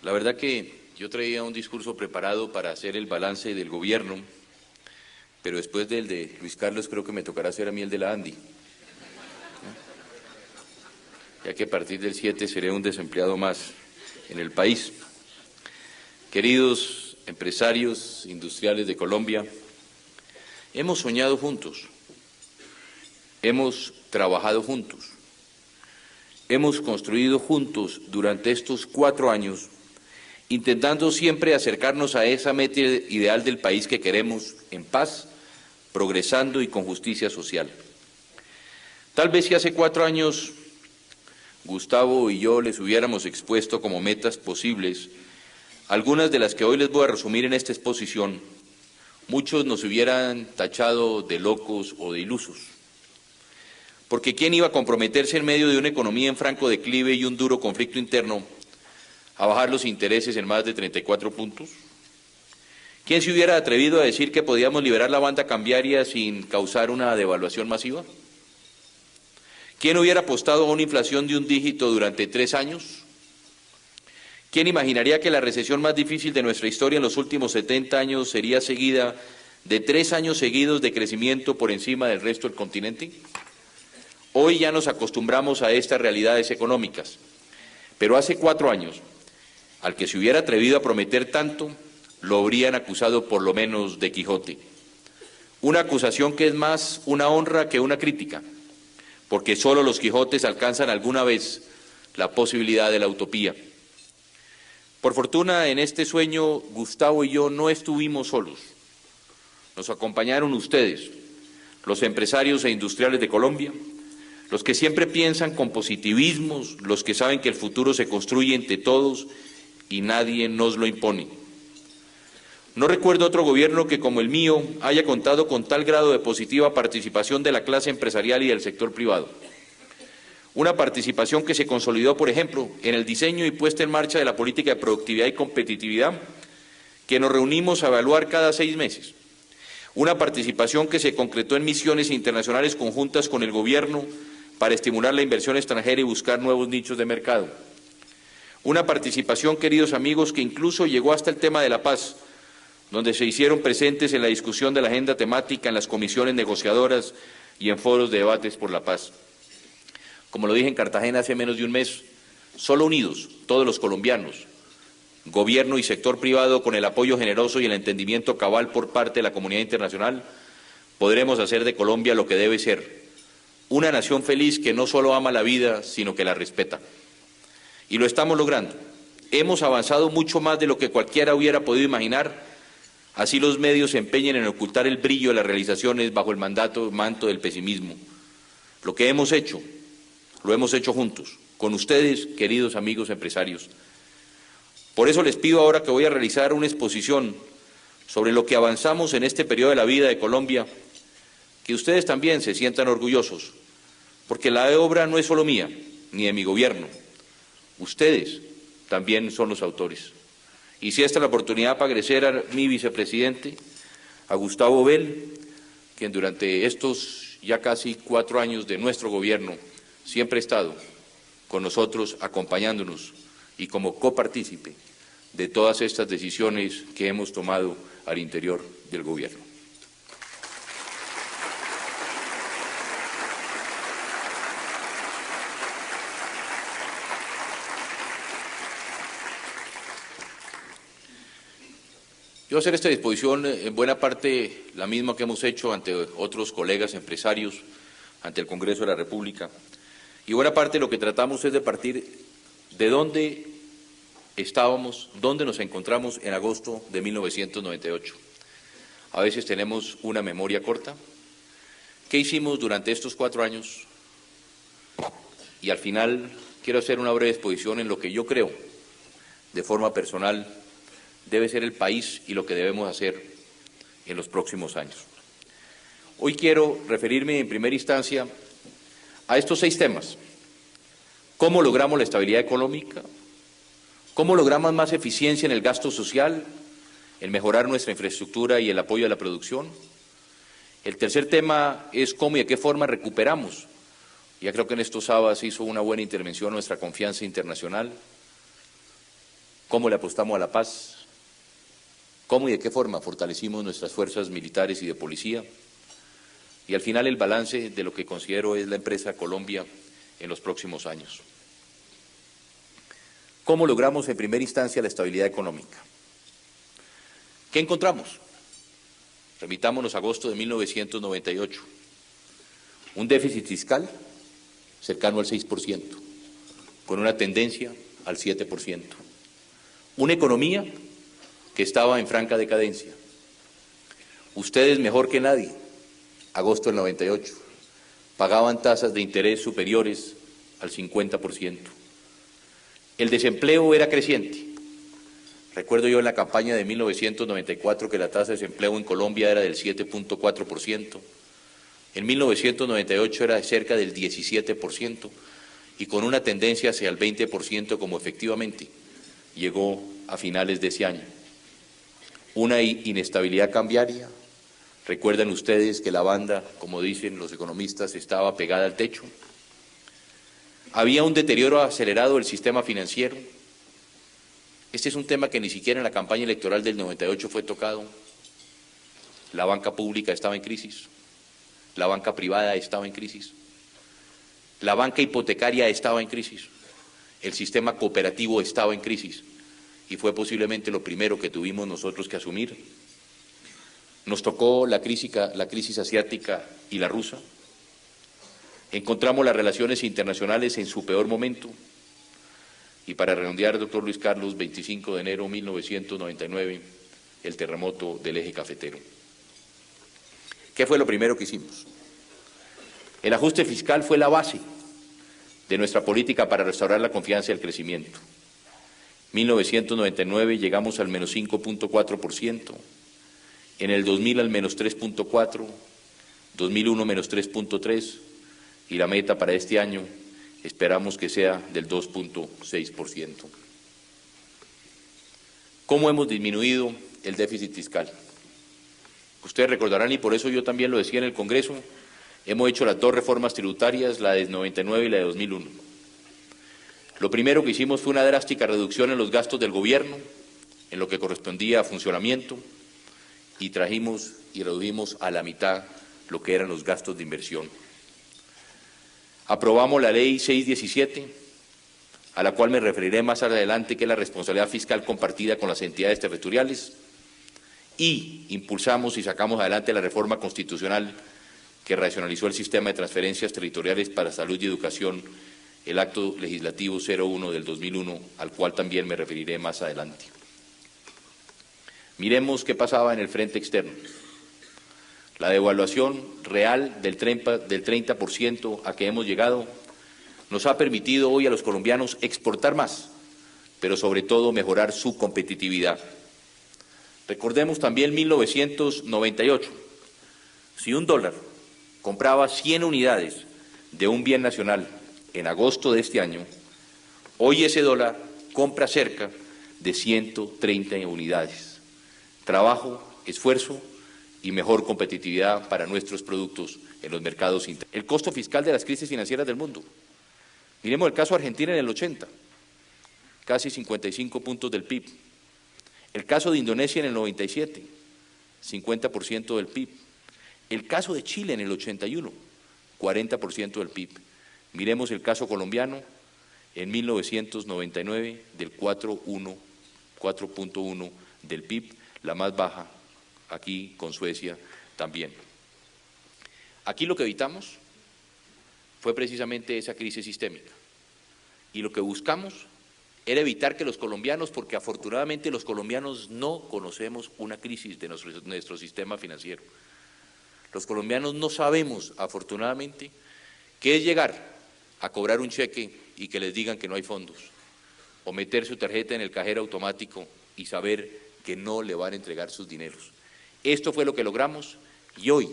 La verdad que yo traía un discurso preparado para hacer el balance del gobierno, pero después del de Luis Carlos creo que me tocará hacer a mí el de la Andy, ya que a partir del 7 seré un desempleado más en el país. Queridos empresarios industriales de Colombia, hemos soñado juntos, hemos trabajado juntos, hemos construido juntos durante estos 4 años, intentando siempre acercarnos a esa meta ideal del país que queremos, en paz, progresando y con justicia social. Tal vez si hace 4 años Gustavo y yo les hubiéramos expuesto como metas posibles algunas de las que hoy les voy a resumir en esta exposición, muchos nos hubieran tachado de locos o de ilusos. Porque ¿quién iba a comprometerse en medio de una economía en franco declive y un duro conflicto interno a bajar los intereses en más de 34 puntos? ¿Quién se hubiera atrevido a decir que podíamos liberar la banda cambiaria sin causar una devaluación masiva? ¿Quién hubiera apostado a una inflación de un dígito durante 3 años? ¿Quién imaginaría que la recesión más difícil de nuestra historia en los últimos 70 años sería seguida de 3 años seguidos de crecimiento por encima del resto del continente? Hoy ya nos acostumbramos a estas realidades económicas, pero hace 4 años, al que se hubiera atrevido a prometer tanto, lo habrían acusado por lo menos de Quijote. Una acusación que es más una honra que una crítica, porque solo los Quijotes alcanzan alguna vez la posibilidad de la utopía. Por fortuna, en este sueño, Gustavo y yo no estuvimos solos. Nos acompañaron ustedes, los empresarios e industriales de Colombia, los que siempre piensan con positivismos, los que saben que el futuro se construye entre todos y nadie nos lo impone. No recuerdo otro gobierno que, como el mío, haya contado con tal grado de positiva participación de la clase empresarial y del sector privado. Una participación que se consolidó, por ejemplo, en el diseño y puesta en marcha de la política de productividad y competitividad, que nos reunimos a evaluar cada 6 meses. Una participación que se concretó en misiones internacionales conjuntas con el gobierno para estimular la inversión extranjera y buscar nuevos nichos de mercado. Una participación, queridos amigos, que incluso llegó hasta el tema de la paz, donde se hicieron presentes en la discusión de la agenda temática, en las comisiones negociadoras y en foros de debates por la paz. Como lo dije en Cartagena hace menos de un mes, solo unidos, todos los colombianos, gobierno y sector privado, con el apoyo generoso y el entendimiento cabal por parte de la comunidad internacional, podremos hacer de Colombia lo que debe ser, una nación feliz que no solo ama la vida, sino que la respeta. Y lo estamos logrando. Hemos avanzado mucho más de lo que cualquiera hubiera podido imaginar, así los medios se empeñen en ocultar el brillo de las realizaciones bajo el manto del pesimismo. Lo que hemos hecho, lo hemos hecho juntos, con ustedes, queridos amigos empresarios. Por eso les pido ahora que voy a realizar una exposición sobre lo que avanzamos en este periodo de la vida de Colombia, que ustedes también se sientan orgullosos, porque la obra no es solo mía, ni de mi gobierno. Ustedes también son los autores. Y si esta es la oportunidad para agradecer a mi vicepresidente, a Gustavo Bell, quien durante estos ya casi 4 años de nuestro gobierno siempre ha estado con nosotros, acompañándonos y como copartícipe de todas estas decisiones que hemos tomado al interior del gobierno. Yo voy a hacer esta disposición en buena parte la misma que hemos hecho ante otros colegas empresarios, ante el Congreso de la República, y buena parte lo que tratamos es de partir de dónde estábamos, dónde nos encontramos en agosto de 1998. A veces tenemos una memoria corta. ¿Qué hicimos durante estos 4 años? Y al final quiero hacer una breve exposición en lo que yo creo, de forma personal, debe ser el país y lo que debemos hacer en los próximos años. Hoy quiero referirme en primera instancia a estos 6 temas. ¿Cómo logramos la estabilidad económica? ¿Cómo logramos más eficiencia en el gasto social, en mejorar nuestra infraestructura y el apoyo a la producción? El tercer tema es cómo y de qué forma recuperamos. Ya creo que en estos sábados hizo una buena intervención nuestra confianza internacional. ¿Cómo le apostamos a la paz? ¿Cómo y de qué forma fortalecimos nuestras fuerzas militares y de policía? Y al final el balance de lo que considero es la empresa Colombia en los próximos años. ¿Cómo logramos en primera instancia la estabilidad económica? ¿Qué encontramos? Remitámonos a agosto de 1998. Un déficit fiscal cercano al 6%, con una tendencia al 7%. Una economía que estaba en franca decadencia. Ustedes mejor que nadie, agosto del 98, pagaban tasas de interés superiores al 50%. El desempleo era creciente. Recuerdo yo en la campaña de 1994 que la tasa de desempleo en Colombia era del 7.4%. En 1998 era de cerca del 17% y con una tendencia hacia el 20% como efectivamente llegó a finales de ese año. Una inestabilidad cambiaria. Recuerdan ustedes que la banda, como dicen los economistas, estaba pegada al techo. Había un deterioro acelerado del sistema financiero. Este es un tema que ni siquiera en la campaña electoral del 98 fue tocado. La banca pública estaba en crisis, la banca privada estaba en crisis, la banca hipotecaria estaba en crisis, el sistema cooperativo estaba en crisis y fue posiblemente lo primero que tuvimos nosotros que asumir. Nos tocó la crisis asiática y la rusa. Encontramos las relaciones internacionales en su peor momento. Y para redondear, doctor Luis Carlos, 25 de enero de 1999, el terremoto del eje cafetero. ¿Qué fue lo primero que hicimos? El ajuste fiscal fue la base de nuestra política para restaurar la confianza y el crecimiento. 1999 llegamos al menos 5.4%, en el 2000 al menos 3.4%, 2001 menos 3.3%, y la meta para este año esperamos que sea del 2.6%. ¿Cómo hemos disminuido el déficit fiscal? Ustedes recordarán, y por eso yo también lo decía en el Congreso, hemos hecho las dos reformas tributarias, la de 99 y la de 2001. Lo primero que hicimos fue una drástica reducción en los gastos del gobierno, en lo que correspondía a funcionamiento, y trajimos y redujimos a la mitad lo que eran los gastos de inversión. Aprobamos la ley 617, a la cual me referiré más adelante, que es la responsabilidad fiscal compartida con las entidades territoriales, y impulsamos y sacamos adelante la reforma constitucional que racionalizó el sistema de transferencias territoriales para salud y educación, el acto legislativo 01 del 2001, al cual también me referiré más adelante. Miremos qué pasaba en el frente externo. La devaluación real del 30% a que hemos llegado nos ha permitido hoy a los colombianos exportar más, pero sobre todo mejorar su competitividad. Recordemos también 1998. Si un dólar compraba 100 unidades de un bien nacional en agosto de este año, hoy ese dólar compra cerca de 130 unidades. Trabajo, esfuerzo y mejor competitividad para nuestros productos en los mercados internos. El costo fiscal de las crisis financieras del mundo. Miremos el caso de Argentina en el 80, casi 55 puntos del PIB. El caso de Indonesia en el 97, 50% del PIB. El caso de Chile en el 81, 40% del PIB. Miremos el caso colombiano en 1999 del 4.1 del PIB, la más baja aquí con Suecia también. Aquí lo que evitamos fue precisamente esa crisis sistémica y lo que buscamos era evitar que los colombianos, porque afortunadamente los colombianos no conocemos una crisis de nuestro sistema financiero. Los colombianos no sabemos, afortunadamente, qué es llegar a cobrar un cheque y que les digan que no hay fondos, o meter su tarjeta en el cajero automático y saber que no le van a entregar sus dineros. Esto fue lo que logramos y hoy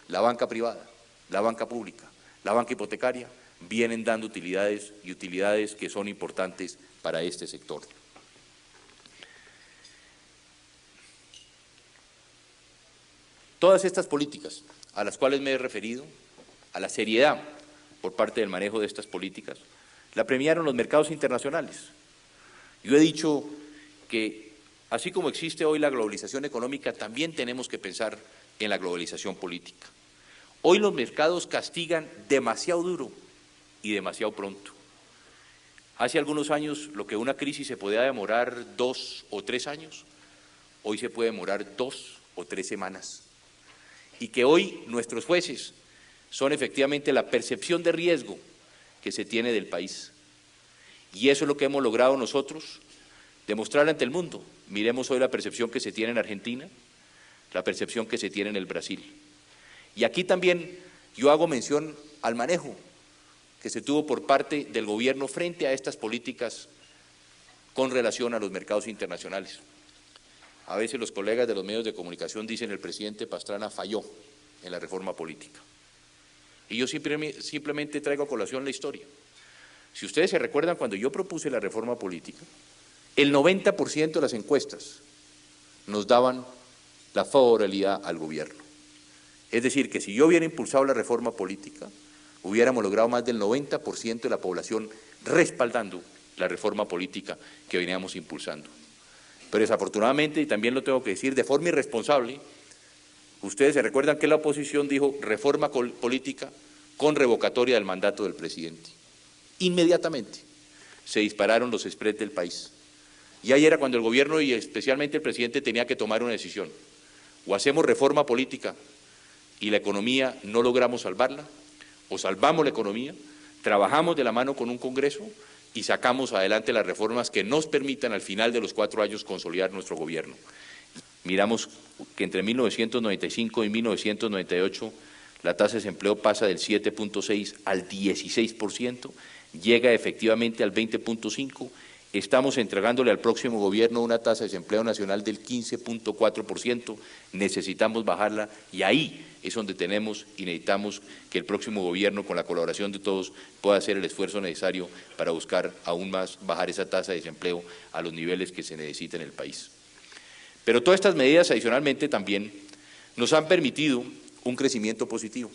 la banca privada, la banca pública, la banca hipotecaria vienen dando utilidades y utilidades que son importantes para este sector. Todas estas políticas a las cuales me he referido, a la seriedad por parte del manejo de estas políticas, la premiaron los mercados internacionales. Yo he dicho que así como existe hoy la globalización económica, también tenemos que pensar en la globalización política. Hoy los mercados castigan demasiado duro y demasiado pronto. Hace algunos años lo que una crisis se podía demorar 2 o 3 años, hoy se puede demorar 2 o 3 semanas. Y que hoy nuestros jueces son efectivamente la percepción de riesgo que se tiene del país. Y eso es lo que hemos logrado nosotros, demostrar ante el mundo. Miremos hoy la percepción que se tiene en Argentina, la percepción que se tiene en el Brasil. Y aquí también yo hago mención al manejo que se tuvo por parte del gobierno frente a estas políticas con relación a los mercados internacionales. A veces los colegas de los medios de comunicación dicen el presidente Pastrana falló en la reforma política. Y yo simplemente traigo a colación la historia. Si ustedes se recuerdan, cuando yo propuse la reforma política, el 90% de las encuestas nos daban la favorabilidad al gobierno. Es decir, que si yo hubiera impulsado la reforma política, hubiéramos logrado más del 90% de la población respaldando la reforma política que veníamos impulsando. Pero desafortunadamente, y también lo tengo que decir, de forma irresponsable, ustedes se recuerdan que la oposición dijo reforma política con revocatoria del mandato del presidente. Inmediatamente se dispararon los spreads del país. Y ahí era cuando el gobierno y especialmente el presidente tenía que tomar una decisión. O hacemos reforma política y la economía no logramos salvarla, o salvamos la economía, trabajamos de la mano con un Congreso y sacamos adelante las reformas que nos permitan al final de los 4 años consolidar nuestro gobierno. Miramos que entre 1995 y 1998 la tasa de desempleo pasa del 7.6 al 16%, llega efectivamente al 20.5%, estamos entregándole al próximo gobierno una tasa de desempleo nacional del 15.4%, necesitamos bajarla y ahí es donde tenemos y necesitamos que el próximo gobierno, con la colaboración de todos, pueda hacer el esfuerzo necesario para buscar aún más bajar esa tasa de desempleo a los niveles que se necesita en el país. Pero todas estas medidas adicionalmente también nos han permitido un crecimiento positivo.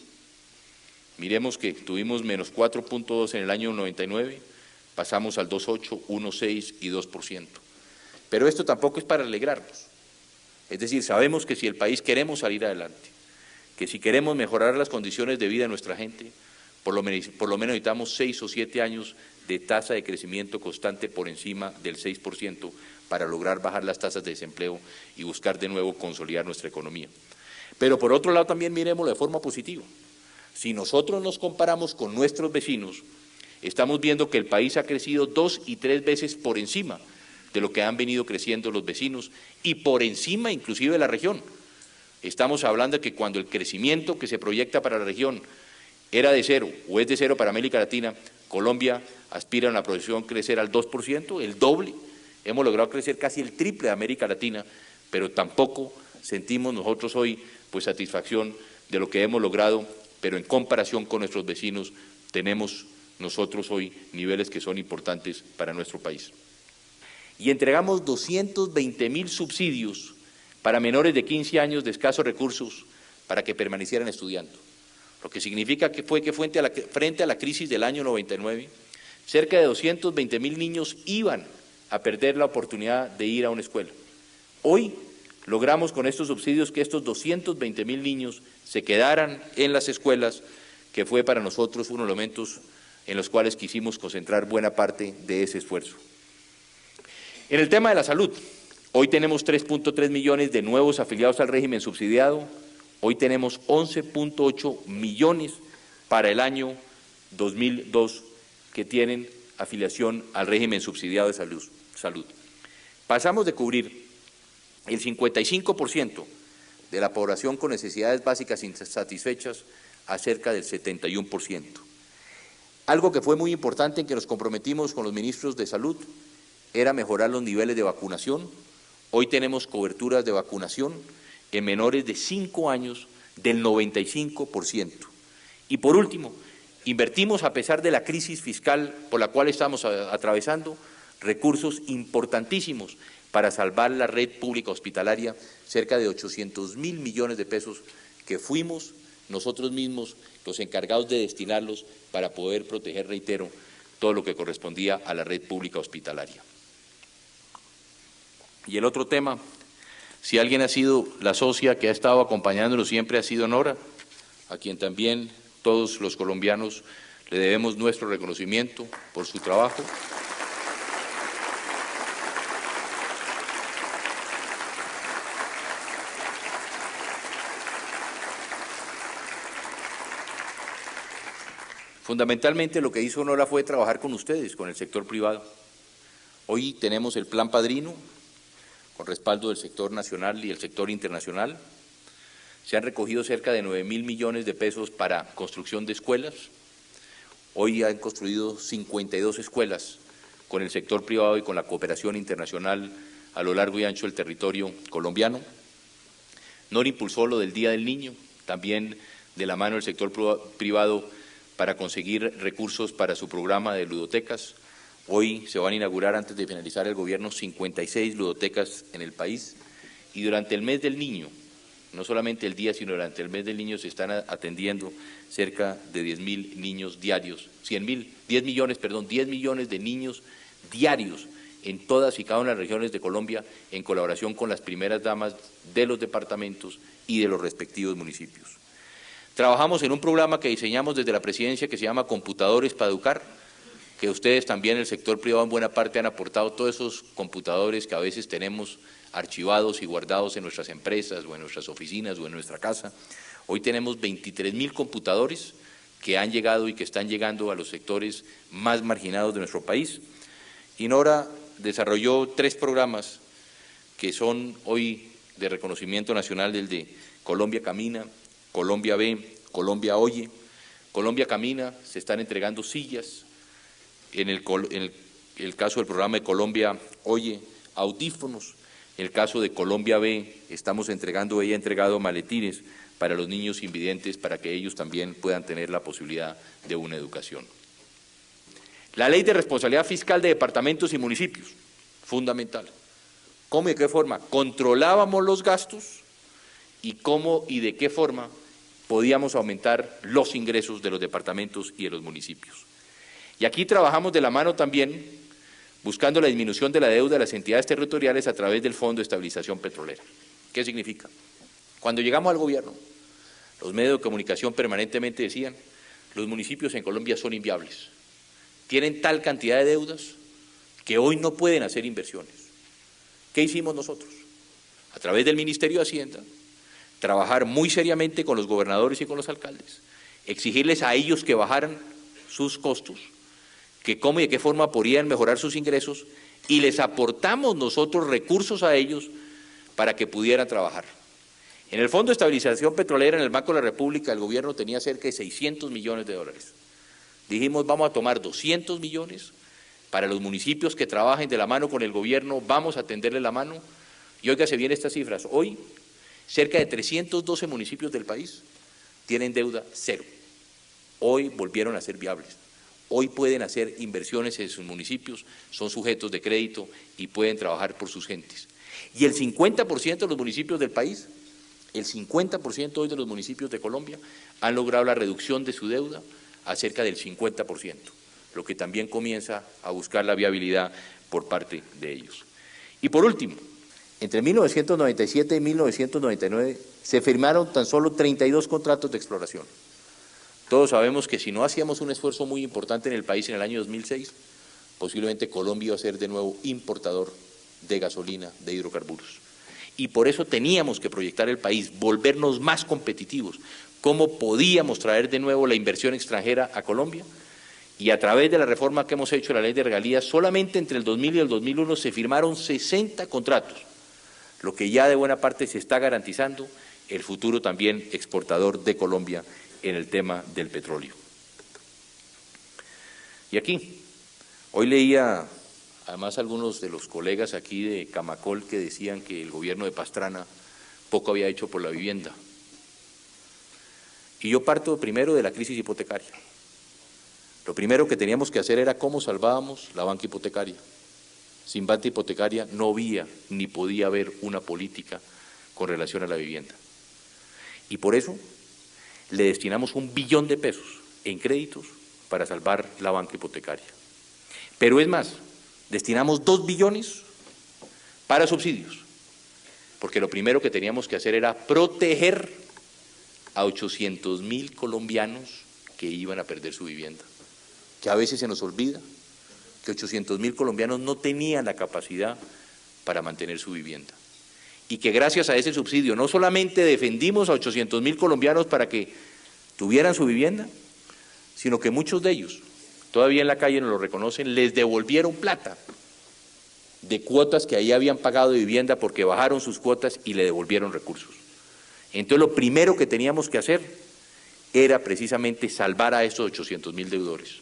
Miremos que tuvimos menos 4.2 en el año 99, pasamos al 2.8, 1.6 y 2%. Pero esto tampoco es para alegrarnos. Es decir, sabemos que si el país queremos salir adelante, que si queremos mejorar las condiciones de vida de nuestra gente, por lo menos necesitamos 6 o 7 años de tasa de crecimiento constante por encima del 6% para lograr bajar las tasas de desempleo y buscar de nuevo consolidar nuestra economía. Pero por otro lado también miremoslo de forma positiva. Si nosotros nos comparamos con nuestros vecinos, estamos viendo que el país ha crecido 2 y 3 veces por encima de lo que han venido creciendo los vecinos y por encima inclusive de la región. Estamos hablando de que cuando el crecimiento que se proyecta para la región era de 0 o es de 0 para América Latina, Colombia aspira a una proyección crecer al 2%, el doble. Hemos logrado crecer casi el triple de América Latina, pero tampoco sentimos nosotros hoy pues satisfacción de lo que hemos logrado, pero en comparación con nuestros vecinos tenemos nosotros hoy niveles que son importantes para nuestro país. Y entregamos 220.000 subsidios para menores de 15 años de escasos recursos para que permanecieran estudiando. Lo que significa que frente a la crisis del año 99, cerca de 220.000 niños iban a perder la oportunidad de ir a una escuela. Hoy logramos con estos subsidios que estos 220.000 niños se quedaran en las escuelas, que fue para nosotros uno de los elementos en los cuales quisimos concentrar buena parte de ese esfuerzo. En el tema de la salud, hoy tenemos 3.3 millones de nuevos afiliados al régimen subsidiado, hoy tenemos 11.8 millones para el año 2002 que tienen afiliación al régimen subsidiado de salud. Pasamos de cubrir el 55% de la población con necesidades básicas insatisfechas a cerca del 71%. Algo que fue muy importante en que nos comprometimos con los ministros de salud era mejorar los niveles de vacunación. Hoy tenemos coberturas de vacunación en menores de 5 años del 95%. Y por último, invertimos, a pesar de la crisis fiscal por la cual estamos atravesando, recursos importantísimos para salvar la red pública hospitalaria, cerca de 800.000 millones de pesos que fuimos nosotros mismos los encargados de destinarlos para poder proteger, reitero, todo lo que correspondía a la red pública hospitalaria. Y el otro tema, si alguien ha sido la socia que ha estado acompañándonos siempre, ha sido Nora, a quien también todos los colombianos le debemos nuestro reconocimiento por su trabajo. Fundamentalmente lo que hizo Nora fue trabajar con ustedes, con el sector privado. Hoy tenemos el Plan Padrino, con respaldo del sector nacional y el sector internacional. Se han recogido cerca de 9.000 millones de pesos para construcción de escuelas. Hoy han construido 52 escuelas con el sector privado y con la cooperación internacional a lo largo y ancho del territorio colombiano. Nora impulsó lo del Día del Niño, también de la mano del sector privado, para conseguir recursos para su programa de ludotecas. Hoy se van a inaugurar, antes de finalizar el gobierno, 56 ludotecas en el país, y durante el mes del niño, no solamente el día, sino durante el mes del niño, se están atendiendo cerca de 10.000 niños diarios, 10 millones de niños diarios en todas y cada una de las regiones de Colombia, en colaboración con las primeras damas de los departamentos y de los respectivos municipios. Trabajamos en un programa que diseñamos desde la presidencia que se llama Computadores para Educar, que ustedes también, el sector privado, en buena parte han aportado todos esos computadores que a veces tenemos archivados y guardados en nuestras empresas o en nuestras oficinas o en nuestra casa. Hoy tenemos 23.000 computadores que han llegado y que están llegando a los sectores más marginados de nuestro país. Y Nora desarrolló 3 programas que son hoy de reconocimiento nacional, del de Colombia Camina, Colombia Ve, Colombia Oye. Colombia Camina, se están entregando sillas. En el caso del programa de Colombia Oye, audífonos. En el caso de Colombia Ve, estamos entregando, ella ha entregado maletines para los niños invidentes, para que ellos también puedan tener la posibilidad de una educación. La ley de responsabilidad fiscal de departamentos y municipios, fundamental. ¿Cómo y de qué forma controlábamos los gastos y cómo y de qué forma podíamos aumentar los ingresos de los departamentos y de los municipios? Y aquí trabajamos de la mano también buscando la disminución de la deuda de las entidades territoriales a través del Fondo de Estabilización Petrolera. ¿Qué significa? Cuando llegamos al gobierno, los medios de comunicación permanentemente decían: los municipios en Colombia son inviables, tienen tal cantidad de deudas que hoy no pueden hacer inversiones. ¿Qué hicimos nosotros? A través del Ministerio de Hacienda, trabajar muy seriamente con los gobernadores y con los alcaldes, exigirles a ellos que bajaran sus costos, que cómo y de qué forma podrían mejorar sus ingresos, y les aportamos nosotros recursos a ellos para que pudieran trabajar. En el Fondo de Estabilización Petrolera, en el Banco de la República, el gobierno tenía cerca de 600 millones de dólares. Dijimos: vamos a tomar 200 millones para los municipios que trabajen de la mano con el gobierno, vamos a tenderle la mano. Y óigase bien estas cifras: hoy cerca de 312 municipios del país tienen deuda cero. Hoy volvieron a ser viables. Hoy pueden hacer inversiones en sus municipios, son sujetos de crédito y pueden trabajar por sus gentes. Y el 50% de los municipios del país, el 50% hoy de los municipios de Colombia han logrado la reducción de su deuda a cerca del 50%, lo que también comienza a buscar la viabilidad por parte de ellos. Y por último, entre 1997 y 1999 se firmaron tan solo 32 contratos de exploración. Todos sabemos que si no hacíamos un esfuerzo muy importante en el país en el año 2006, posiblemente Colombia iba a ser de nuevo importador de gasolina, de hidrocarburos. Y por eso teníamos que proyectar el país, volvernos más competitivos. ¿Cómo podíamos traer de nuevo la inversión extranjera a Colombia? Y a través de la reforma que hemos hecho de la ley de regalías, solamente entre el 2000 y el 2001 se firmaron 60 contratos, lo que ya de buena parte se está garantizando el futuro también exportador de Colombia en el tema del petróleo. Y aquí, hoy leía además algunos de los colegas aquí de Camacol que decían que el gobierno de Pastrana poco había hecho por la vivienda. Y yo parto primero de la crisis hipotecaria. Lo primero que teníamos que hacer era cómo salvábamos la banca hipotecaria. Sin banca hipotecaria no había ni podía haber una política con relación a la vivienda. Y por eso le destinamos 1 billón de pesos en créditos para salvar la banca hipotecaria. Pero es más, destinamos 2 billones para subsidios, porque lo primero que teníamos que hacer era proteger a 800.000 colombianos que iban a perder su vivienda, que a veces se nos olvida que 800.000 colombianos no tenían la capacidad para mantener su vivienda, y que gracias a ese subsidio no solamente defendimos a 800.000 colombianos para que tuvieran su vivienda, sino que muchos de ellos, todavía en la calle nos lo reconocen, les devolvieron plata de cuotas que ahí habían pagado de vivienda porque bajaron sus cuotas y le devolvieron recursos. Entonces lo primero que teníamos que hacer era precisamente salvar a esos 800.000 deudores.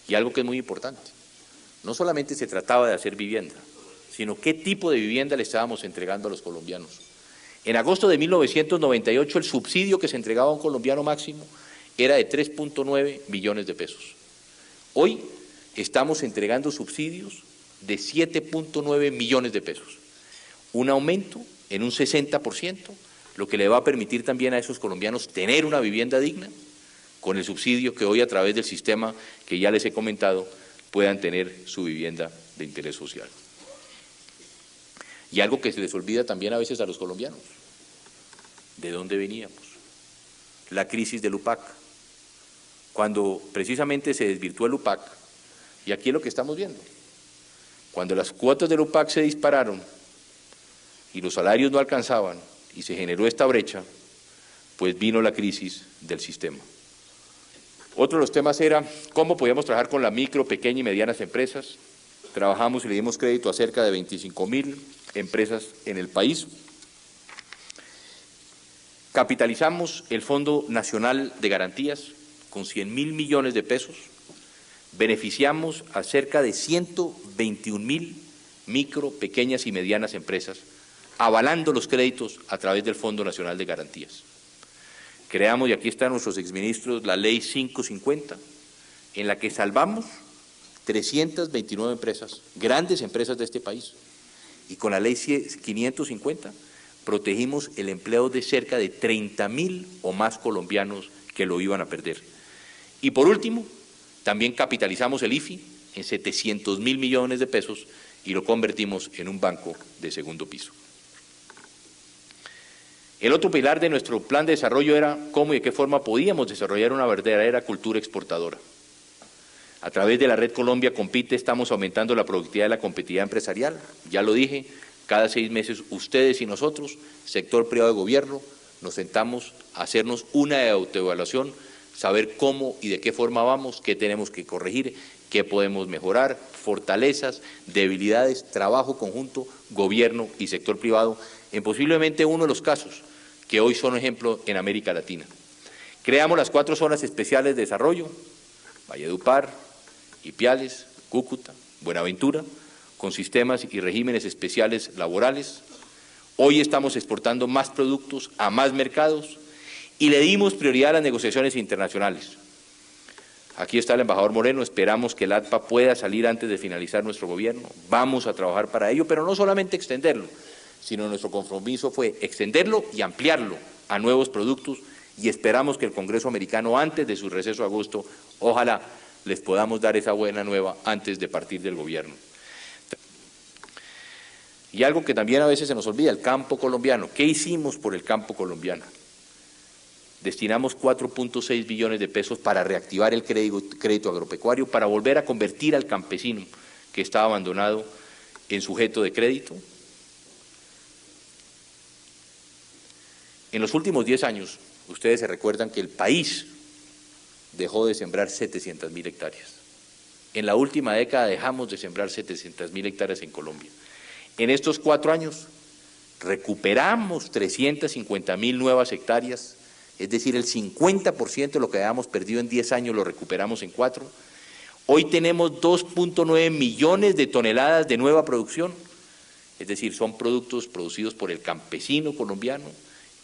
Y algo que es muy importante, no solamente se trataba de hacer vivienda, sino qué tipo de vivienda le estábamos entregando a los colombianos. En agosto de 1998 el subsidio que se entregaba a un colombiano máximo era de 3.9 millones de pesos. Hoy estamos entregando subsidios de 7.9 millones de pesos, un aumento en un 60%, lo que le va a permitir también a esos colombianos tener una vivienda digna, con el subsidio que hoy a través del sistema que ya les he comentado puedan tener su vivienda de interés social. Y algo que se les olvida también a veces a los colombianos, ¿de dónde veníamos? La crisis del UPAC, cuando precisamente se desvirtuó el UPAC, y aquí es lo que estamos viendo, cuando las cuotas del UPAC se dispararon y los salarios no alcanzaban y se generó esta brecha, pues vino la crisis del sistema. Otro de los temas era cómo podíamos trabajar con la micro, pequeña y medianas empresas. Trabajamos y le dimos crédito a cerca de 25.000 empresas en el país. Capitalizamos el Fondo Nacional de Garantías con 100.000 millones de pesos. Beneficiamos a cerca de 121.000 micro, pequeñas y medianas empresas, avalando los créditos a través del Fondo Nacional de Garantías. Creamos, y aquí están nuestros exministros, la Ley 550, en la que salvamos 329 empresas, grandes empresas de este país, y con la Ley 550 protegimos el empleo de cerca de 30.000 o más colombianos que lo iban a perder. Y por último, también capitalizamos el IFI en 700.000 millones de pesos y lo convertimos en un banco de segundo piso. El otro pilar de nuestro plan de desarrollo era cómo y de qué forma podíamos desarrollar una verdadera cultura exportadora. A través de la Red Colombia Compite estamos aumentando la productividad de la competitividad empresarial. Ya lo dije, cada 6 meses ustedes y nosotros, sector privado de gobierno, nos sentamos a hacernos una autoevaluación, saber cómo y de qué forma vamos, qué tenemos que corregir, qué podemos mejorar, fortalezas, debilidades, trabajo conjunto, gobierno y sector privado, en posiblemente uno de los casos que hoy son ejemplo en América Latina. Creamos las 4 zonas especiales de desarrollo, Valledupar, Ipiales, Cúcuta, Buenaventura, con sistemas y regímenes especiales laborales. Hoy estamos exportando más productos a más mercados y le dimos prioridad a las negociaciones internacionales. Aquí está el embajador Moreno, esperamos que el ADPA pueda salir antes de finalizar nuestro gobierno, vamos a trabajar para ello, pero no solamente extenderlo, sino nuestro compromiso fue extenderlo y ampliarlo a nuevos productos y esperamos que el Congreso americano antes de su receso de agosto, ojalá les podamos dar esa buena nueva antes de partir del gobierno. Y algo que también a veces se nos olvida, el campo colombiano. ¿Qué hicimos por el campo colombiano? Destinamos 4.6 billones de pesos para reactivar el crédito agropecuario, para volver a convertir al campesino que estaba abandonado en sujeto de crédito. En los últimos 10 años, ustedes se recuerdan que el país dejó de sembrar 700.000 hectáreas. En la última década dejamos de sembrar 700.000 hectáreas en Colombia. En estos 4 años recuperamos 350.000 nuevas hectáreas, es decir, el 50% de lo que habíamos perdido en 10 años lo recuperamos en 4. Hoy tenemos 2.9 millones de toneladas de nueva producción, es decir, son productos producidos por el campesino colombiano,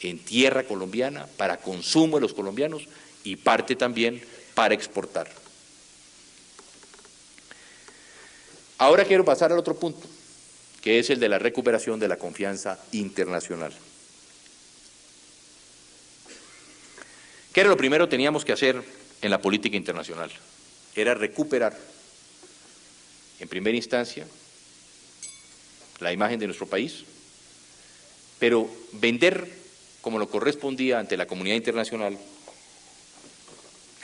en tierra colombiana, para consumo de los colombianos y parte también para exportar. Ahora quiero pasar al otro punto, que es el de la recuperación de la confianza internacional. ¿Qué era lo primero que teníamos que hacer en la política internacional? Era recuperar, en primera instancia, la imagen de nuestro país, pero vender, como lo correspondía ante la comunidad internacional,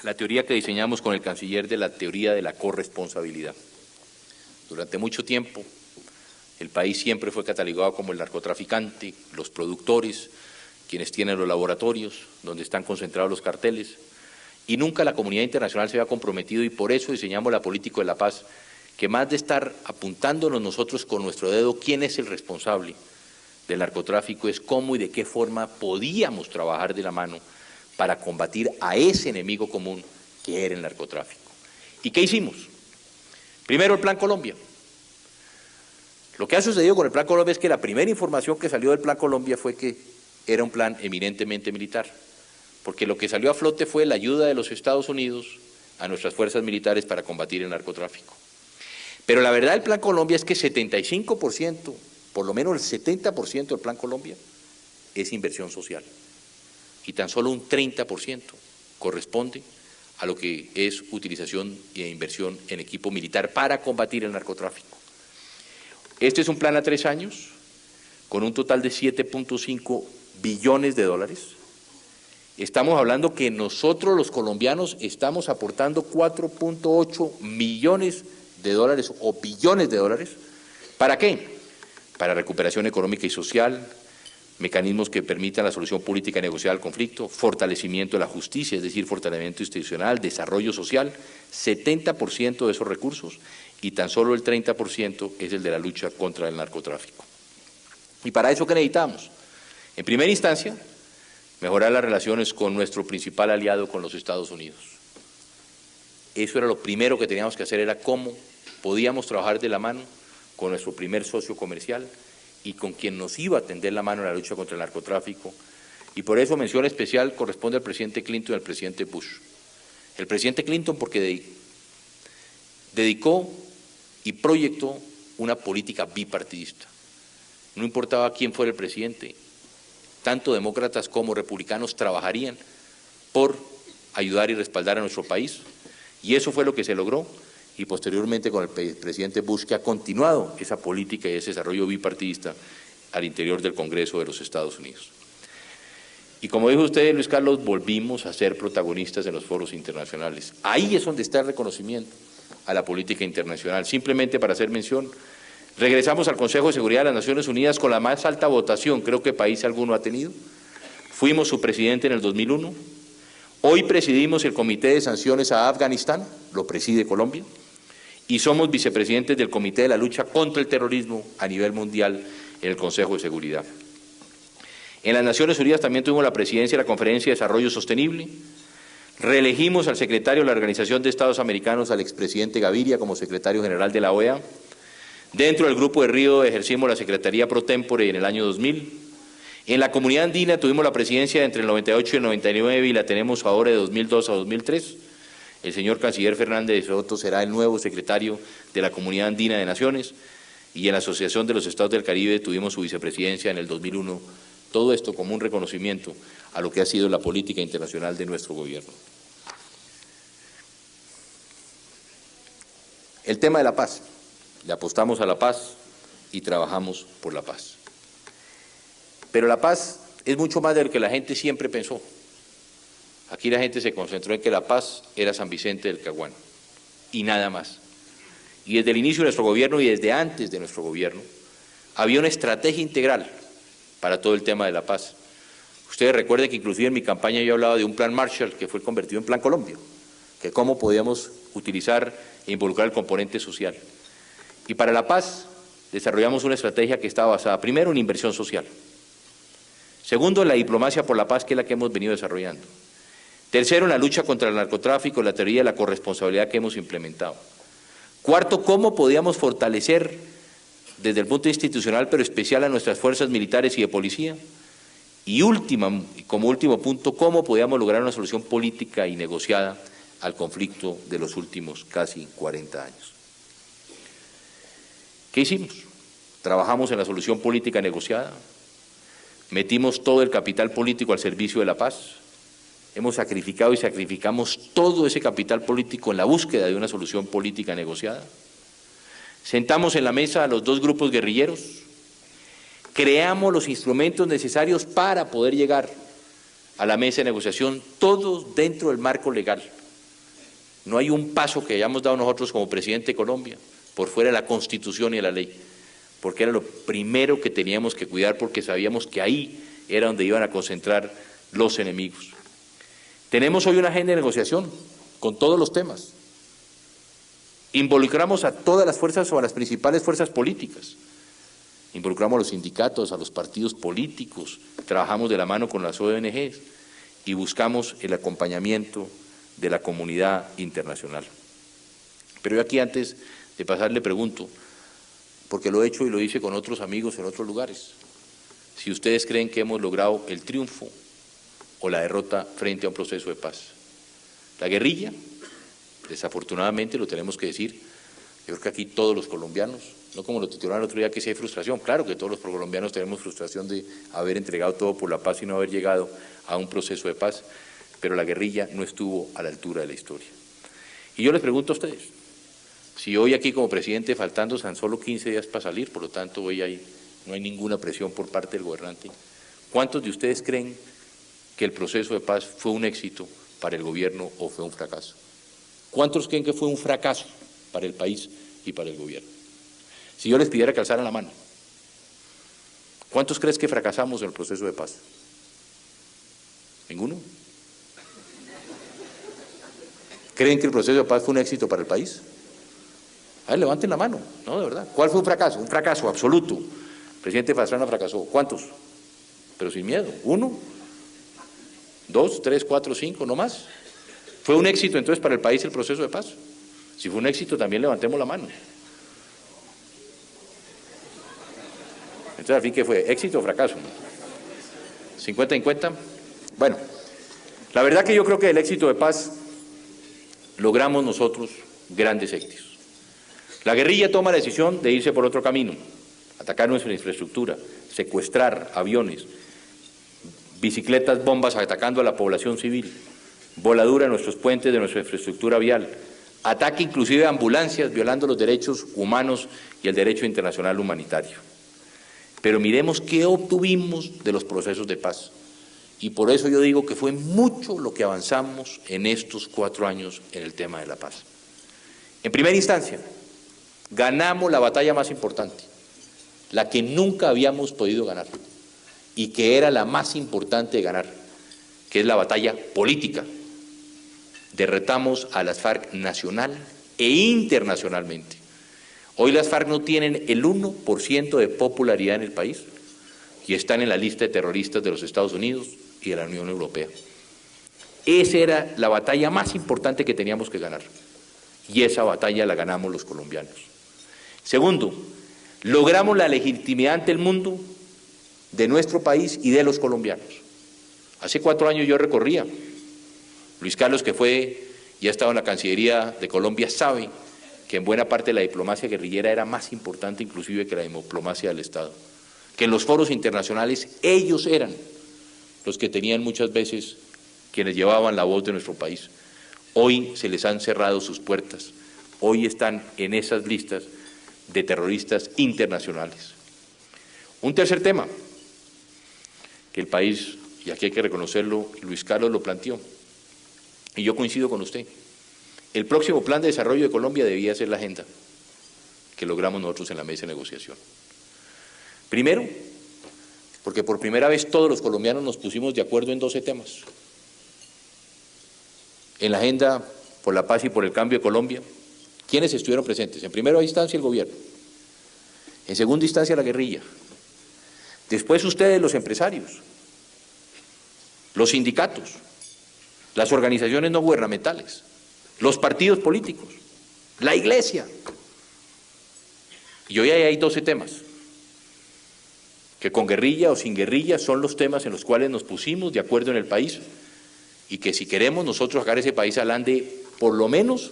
la teoría que diseñamos con el canciller de la teoría de la corresponsabilidad. Durante mucho tiempo, el país siempre fue catalogado como el narcotraficante, los productores, quienes tienen los laboratorios, donde están concentrados los carteles, y nunca la comunidad internacional se había comprometido, y por eso diseñamos la política de la paz, que más de estar apuntándonos nosotros con nuestro dedo quién es el responsable del narcotráfico, es cómo y de qué forma podíamos trabajar de la mano para combatir a ese enemigo común que era el narcotráfico. ¿Y qué hicimos? Primero, el Plan Colombia. Lo que ha sucedido con el Plan Colombia es que la primera información que salió del Plan Colombia fue que era un plan eminentemente militar, porque lo que salió a flote fue la ayuda de los Estados Unidos a nuestras fuerzas militares para combatir el narcotráfico. Pero la verdad del Plan Colombia es que 75%, por lo menos el 70% del Plan Colombia es inversión social, y tan solo un 30% corresponde a lo que es utilización e inversión en equipo militar para combatir el narcotráfico. Este es un plan a 3 años, con un total de 7.5 billones de dólares. Estamos hablando que nosotros los colombianos estamos aportando 4.8 millones de dólares o billones de dólares. ¿Para qué? Para recuperación económica y social, mecanismos que permitan la solución política y negociada al conflicto, fortalecimiento de la justicia, es decir, fortalecimiento institucional, desarrollo social, 70% de esos recursos, y tan solo el 30% es el de la lucha contra el narcotráfico. ¿Y para eso qué necesitamos? En primera instancia, mejorar las relaciones con nuestro principal aliado, con los Estados Unidos. Eso era lo primero que teníamos que hacer, era cómo podíamos trabajar de la mano con nuestro primer socio comercial y con quien nos iba a tender la mano en la lucha contra el narcotráfico. Y por eso mención especial corresponde al presidente Clinton y al presidente Bush. El presidente Clinton porque dedicó y proyectó una política bipartidista. No importaba quién fuera el presidente, tanto demócratas como republicanos trabajarían por ayudar y respaldar a nuestro país, y eso fue lo que se logró, y posteriormente con el presidente Bush, que ha continuado esa política y ese desarrollo bipartidista al interior del Congreso de los Estados Unidos. Y como dijo usted, Luis Carlos, volvimos a ser protagonistas en los foros internacionales. Ahí es donde está el reconocimiento a la política internacional. Simplemente para hacer mención, regresamos al Consejo de Seguridad de las Naciones Unidas con la más alta votación, creo que país alguno ha tenido. Fuimos su presidente en el 2001. Hoy presidimos el Comité de Sanciones a Afganistán, lo preside Colombia, y somos vicepresidentes del Comité de la Lucha contra el Terrorismo a nivel mundial en el Consejo de Seguridad. En las Naciones Unidas también tuvimos la presidencia de la Conferencia de Desarrollo Sostenible. Reelegimos al secretario de la Organización de Estados Americanos, al expresidente Gaviria, como secretario general de la OEA. Dentro del Grupo de Río ejercimos la Secretaría Pro Tempore en el año 2000. En la Comunidad Andina tuvimos la presidencia entre el 98 y el 99 y la tenemos ahora de 2002 a 2003. El señor canciller Fernández de Soto será el nuevo secretario de la Comunidad Andina de Naciones, y en la Asociación de los Estados del Caribe tuvimos su vicepresidencia en el 2001. Todo esto como un reconocimiento a lo que ha sido la política internacional de nuestro gobierno. El tema de la paz. Le apostamos a la paz y trabajamos por la paz. Pero la paz es mucho más de lo que la gente siempre pensó. Aquí la gente se concentró en que la paz era San Vicente del Caguán y nada más. Y desde el inicio de nuestro gobierno y desde antes de nuestro gobierno había una estrategia integral para todo el tema de la paz. Ustedes recuerden que inclusive en mi campaña yo hablaba de un plan Marshall que fue convertido en Plan Colombia, que cómo podíamos utilizar e involucrar el componente social. Y para la paz desarrollamos una estrategia que estaba basada primero en inversión social, segundo en la diplomacia por la paz, que es la que hemos venido desarrollando, tercero en la lucha contra el narcotráfico, la teoría de la corresponsabilidad que hemos implementado, cuarto cómo podíamos fortalecer desde el punto institucional pero especial a nuestras fuerzas militares y de policía, y como último punto cómo podíamos lograr una solución política y negociada al conflicto de los últimos casi 40 años. ¿Qué hicimos? Trabajamos en la solución política negociada, metimos todo el capital político al servicio de la paz, hemos sacrificado y sacrificamos todo ese capital político en la búsqueda de una solución política negociada, sentamos en la mesa a los dos grupos guerrilleros, creamos los instrumentos necesarios para poder llegar a la mesa de negociación, todos dentro del marco legal. No hay un paso que hayamos dado nosotros como presidente de Colombia por fuera de la Constitución y de la ley, porque era lo primero que teníamos que cuidar, porque sabíamos que ahí era donde iban a concentrar los enemigos. Tenemos hoy una agenda de negociación con todos los temas. Involucramos a todas las fuerzas o a las principales fuerzas políticas. Involucramos a los sindicatos, a los partidos políticos, trabajamos de la mano con las ONGs y buscamos el acompañamiento de la comunidad internacional. Pero yo aquí, antes de pasar, le pregunto, porque lo he hecho y lo hice con otros amigos en otros lugares, si ustedes creen que hemos logrado el triunfo o la derrota frente a un proceso de paz. La guerrilla, desafortunadamente, lo tenemos que decir, yo creo que aquí todos los colombianos, no como lo titularon el otro día que sí hay frustración, claro que todos los colombianos tenemos frustración de haber entregado todo por la paz y no haber llegado a un proceso de paz, pero la guerrilla no estuvo a la altura de la historia. Y yo les pregunto a ustedes, si hoy aquí como presidente, faltando tan solo 15 días para salir, por lo tanto hoy no hay ninguna presión por parte del gobernante, ¿cuántos de ustedes creen que el proceso de paz fue un éxito para el gobierno o fue un fracaso? ¿Cuántos creen que fue un fracaso para el país y para el gobierno? Si yo les pidiera que alzaran la mano, ¿cuántos crees que fracasamos en el proceso de paz? ¿Ninguno? ¿Creen que el proceso de paz fue un éxito para el país? A ver, levanten la mano, no, de verdad. ¿Cuál fue un fracaso? Un fracaso absoluto. El presidente Pastrana fracasó. ¿Cuántos? Pero sin miedo. ¿1? 2, 3, 4, 5, no más. ¿Fue un éxito entonces para el país el proceso de paz? Si fue un éxito, también levantemos la mano. Entonces, al fin, ¿qué fue? ¿Éxito o fracaso? ¿50-50? Bueno, la verdad que yo creo que del éxito de paz logramos nosotros grandes éxitos. La guerrilla toma la decisión de irse por otro camino, atacar nuestra infraestructura, secuestrar aviones, bicicletas bombas atacando a la población civil, voladura en nuestros puentes de nuestra infraestructura vial, ataque inclusive a ambulancias violando los derechos humanos y el derecho internacional humanitario. Pero miremos qué obtuvimos de los procesos de paz. Y por eso yo digo que fue mucho lo que avanzamos en estos 4 años en el tema de la paz. En primera instancia, ganamos la batalla más importante, la que nunca habíamos podido ganar y que era la más importante de ganar, que es la batalla política. Derrotamos a las FARC nacional e internacionalmente. Hoy las FARC no tienen el 1% de popularidad en el país y están en la lista de terroristas de los Estados Unidos y de la Unión Europea. Esa era la batalla más importante que teníamos que ganar y esa batalla la ganamos los colombianos. Segundo, logramos la legitimidad ante el mundo de nuestro país y de los colombianos. Hace 4 años yo recorría. Luis Carlos, que ya estaba en la Cancillería de Colombia, sabe que en buena parte la diplomacia guerrillera era más importante inclusive que la diplomacia del Estado. Que en los foros internacionales ellos eran los que tenían muchas veces quienes llevaban la voz de nuestro país. Hoy se les han cerrado sus puertas. Hoy están en esas listas de terroristas internacionales. Un tercer tema que el país, y aquí hay que reconocerlo, Luis Carlos lo planteó, y yo coincido con usted. El próximo plan de desarrollo de Colombia debía ser la agenda que logramos nosotros en la mesa de negociación. Primero, porque por primera vez todos los colombianos nos pusimos de acuerdo en 12 temas. En la agenda por la paz y por el cambio de Colombia, ¿quiénes estuvieron presentes? En primera instancia el gobierno, en segunda instancia la guerrilla, después ustedes los empresarios, los sindicatos, las organizaciones no gubernamentales, los partidos políticos, la iglesia. Y hoy hay 12 temas, que con guerrilla o sin guerrilla son los temas en los cuales nos pusimos de acuerdo en el país y que si queremos nosotros sacar ese país adelante, por lo menos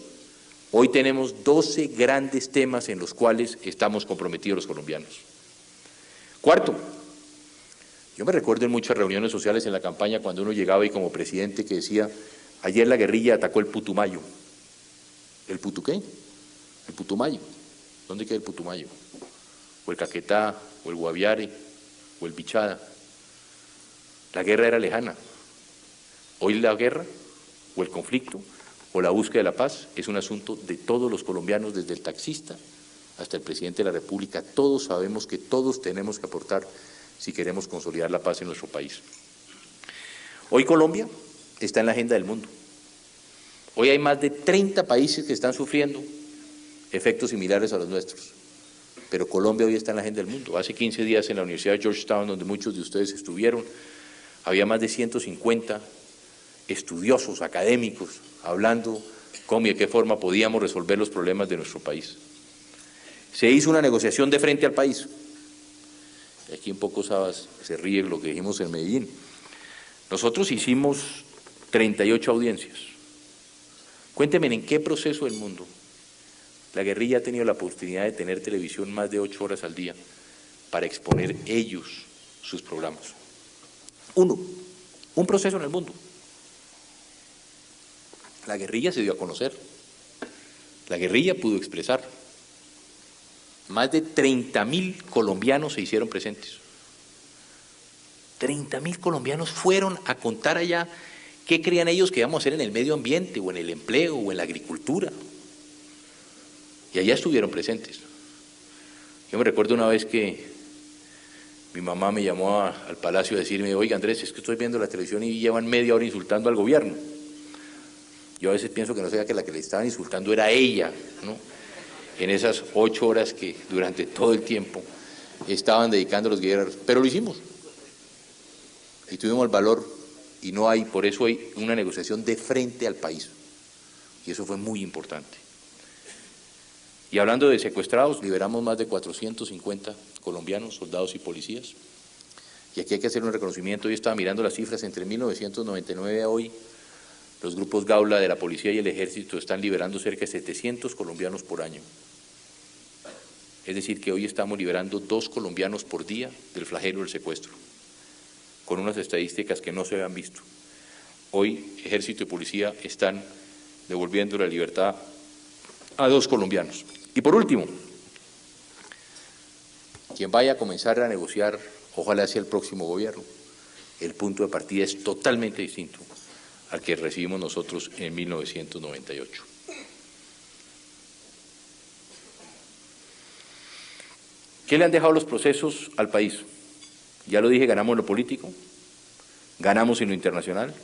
hoy tenemos 12 grandes temas en los cuales estamos comprometidos los colombianos. Cuarto, yo me recuerdo en muchas reuniones sociales en la campaña cuando uno llegaba y como presidente que decía, ayer la guerrilla atacó el Putumayo. ¿El Putu qué? El Putumayo. ¿Dónde queda el Putumayo? O el Caquetá, o el Guaviare, o el Bichada, la guerra era lejana. Hoy la guerra o el conflicto o la búsqueda de la paz es un asunto de todos los colombianos, desde el taxista hasta el presidente de la República. Todos sabemos que todos tenemos que aportar si queremos consolidar la paz en nuestro país. Hoy Colombia está en la agenda del mundo. Hoy hay más de 30 países que están sufriendo efectos similares a los nuestros, pero Colombia hoy está en la agenda del mundo. Hace 15 días en la Universidad de Georgetown, donde muchos de ustedes estuvieron, había más de 150 estudiosos, académicos, hablando cómo y de qué forma podíamos resolver los problemas de nuestro país. Se hizo una negociación de frente al país. Aquí en Poco Sabas se ríe lo que dijimos en Medellín. Nosotros hicimos 38 audiencias. Cuéntenme en qué proceso del mundo la guerrilla ha tenido la oportunidad de tener televisión más de 8 horas al día para exponer ellos sus programas. Un proceso en el mundo. La guerrilla se dio a conocer. La guerrilla pudo expresar. Más de 30.000 colombianos se hicieron presentes. 30.000 colombianos fueron a contar allá qué creían ellos que íbamos a hacer en el medio ambiente, o en el empleo, o en la agricultura. Y allá estuvieron presentes. Yo me recuerdo una vez que mi mamá me llamó al palacio a decirme: oiga Andrés, es que estoy viendo la televisión y llevan media hora insultando al gobierno. Yo a veces pienso que no sea que la que le estaban insultando era ella, ¿no? En esas 8 horas que durante todo el tiempo estaban dedicando a los guerreros, pero lo hicimos y tuvimos el valor, y no hay, por eso hay una negociación de frente al país, y eso fue muy importante. Y hablando de secuestrados, liberamos más de 450 colombianos, soldados y policías, y aquí hay que hacer un reconocimiento. Yo estaba mirando las cifras, entre 1999 a hoy, los grupos Gaula de la policía y el ejército están liberando cerca de 700 colombianos por año. Es decir, que hoy estamos liberando 2 colombianos por día del flagelo del secuestro, con unas estadísticas que no se habían visto. Hoy ejército y policía están devolviendo la libertad a 2 colombianos. Y por último, quien vaya a comenzar a negociar, ojalá sea el próximo gobierno, el punto de partida es totalmente distinto al que recibimos nosotros en 1998. ¿Qué le han dejado los procesos al país? Ya lo dije, ganamos en lo político, ganamos en lo internacional,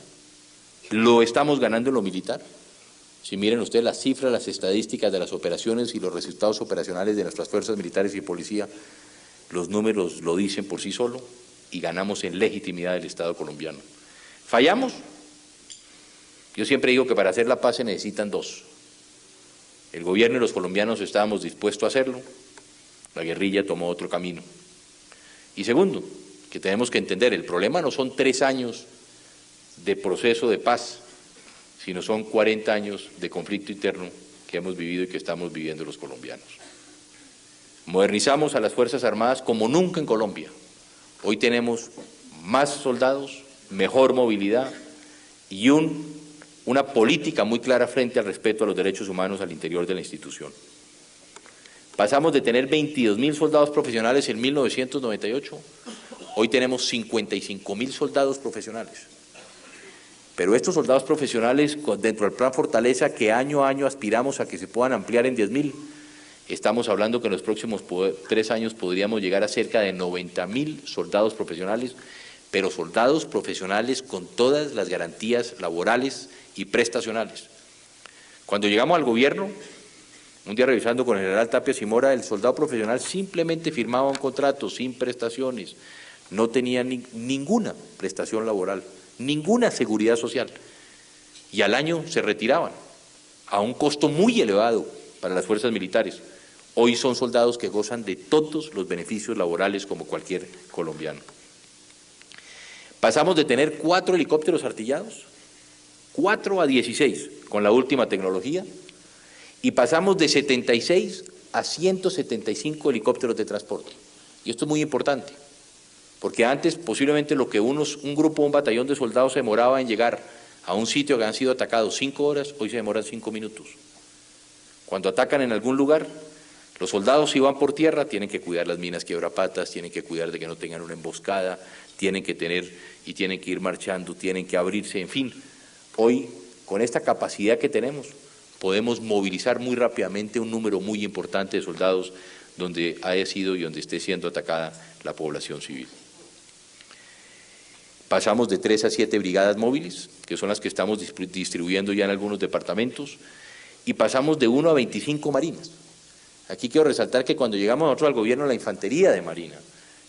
lo estamos ganando en lo militar. Si miren ustedes las cifras, las estadísticas de las operaciones y los resultados operacionales de nuestras fuerzas militares y policía, los números lo dicen por sí solo, y ganamos en legitimidad del Estado colombiano. ¿Fallamos? Yo siempre digo que para hacer la paz se necesitan 2. El gobierno y los colombianos estábamos dispuestos a hacerlo, la guerrilla tomó otro camino. Y segundo, que tenemos que entender, el problema no son 3 años de proceso de paz, sino son 40 años de conflicto interno que hemos vivido y que estamos viviendo los colombianos. Modernizamos a las Fuerzas Armadas como nunca en Colombia. Hoy tenemos más soldados, mejor movilidad y una política muy clara frente al respeto a los derechos humanos al interior de la institución. Pasamos de tener 22.000 soldados profesionales en 1998, hoy tenemos 55.000 soldados profesionales. Pero estos soldados profesionales, dentro del Plan Fortaleza, que año a año aspiramos a que se puedan ampliar en 10.000, estamos hablando que en los próximos 3 años podríamos llegar a cerca de 90.000 soldados profesionales, pero soldados profesionales con todas las garantías laborales y prestacionales. Cuando llegamos al gobierno, un día revisando con el general Tapias y Mora, el soldado profesional simplemente firmaba un contrato sin prestaciones, no tenía ninguna prestación laboral, ninguna seguridad social, y al año se retiraban a un costo muy elevado para las fuerzas militares. Hoy son soldados que gozan de todos los beneficios laborales como cualquier colombiano. Pasamos de tener 4 helicópteros artillados, 4 a 16 con la última tecnología, y pasamos de 76 a 175 helicópteros de transporte. Y esto es muy importante, porque antes posiblemente lo que un grupo, un batallón de soldados se demoraba en llegar a un sitio que han sido atacados 5 horas, hoy se demoran 5 minutos. Cuando atacan en algún lugar, Los soldados, si van por tierra, tienen que cuidar las minas quiebrapatas, tienen que cuidar de que no tengan una emboscada, tienen que ir marchando, tienen que abrirse, en fin. Hoy, con esta capacidad que tenemos, podemos movilizar muy rápidamente un número muy importante de soldados donde haya sido y donde esté siendo atacada la población civil. Pasamos de 3 a 7 brigadas móviles, que son las que estamos distribuyendo ya en algunos departamentos, y pasamos de 1 a 25 marinas. Aquí quiero resaltar que cuando llegamos nosotros al gobierno, la infantería de Marina,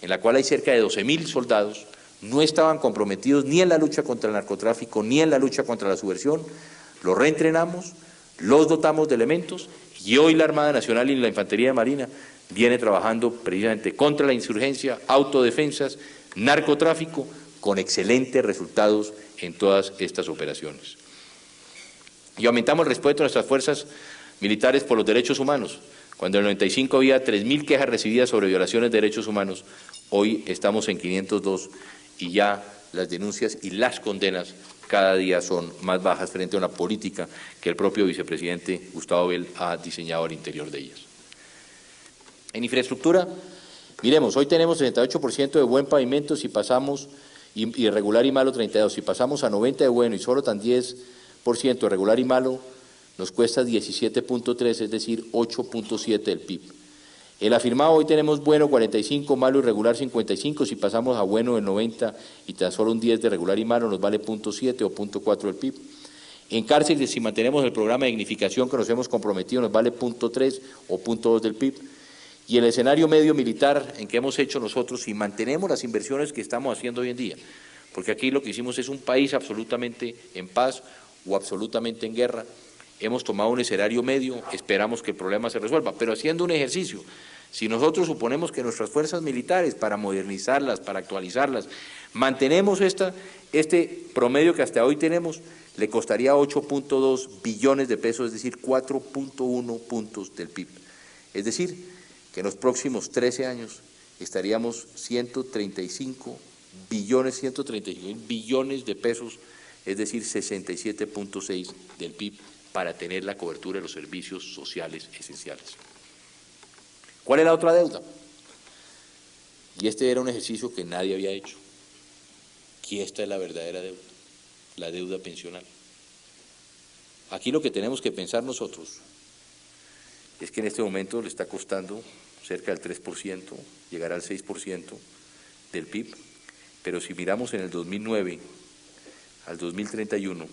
en la cual hay cerca de 12.000 soldados, no estaban comprometidos ni en la lucha contra el narcotráfico, ni en la lucha contra la subversión. Los reentrenamos, los dotamos de elementos, y hoy la Armada Nacional y la Infantería de Marina viene trabajando precisamente contra la insurgencia, autodefensas, narcotráfico, con excelentes resultados en todas estas operaciones. Y aumentamos el respeto de nuestras fuerzas militares por los derechos humanos. Cuando en el 95 había 3.000 quejas recibidas sobre violaciones de derechos humanos, hoy estamos en 502 y ya las denuncias y las condenas cada día son más bajas frente a una política que el propio vicepresidente Gustavo Bell ha diseñado al interior de ellas. En infraestructura, miremos, hoy tenemos 38% de buen pavimento si pasamos, y regular y malo 32%, si pasamos a 90% de bueno y solo tan 10% de regular y malo, nos cuesta 17.3, es decir, 8.7 del PIB. El afirmado hoy tenemos bueno 45, malo y regular 55, si pasamos a bueno el 90 y tan solo un 10 de regular y malo nos vale 0.7 o 0.4 del PIB. En cárceles, si mantenemos el programa de dignificación que nos hemos comprometido, nos vale 0.3 o 0.2 del PIB. Y el escenario medio militar en que hemos hecho nosotros, si mantenemos las inversiones que estamos haciendo hoy en día, porque aquí lo que hicimos es un país absolutamente en paz o absolutamente en guerra, hemos tomado un escenario medio, esperamos que el problema se resuelva, pero haciendo un ejercicio. Si nosotros suponemos que nuestras fuerzas militares, para modernizarlas, para actualizarlas, mantenemos este promedio que hasta hoy tenemos, le costaría 8.2 billones de pesos, es decir, 4.1 puntos del PIB. Es decir, que en los próximos 13 años estaríamos 135 billones de pesos, es decir, 67.6 del PIB, para tener la cobertura de los servicios sociales esenciales. ¿Cuál es la otra deuda? Y este era un ejercicio que nadie había hecho. Y esta es la verdadera deuda, la deuda pensional. Aquí lo que tenemos que pensar nosotros es que en este momento le está costando cerca del 3%, llegará al 6% del PIB, pero si miramos en el 2009 al 2031,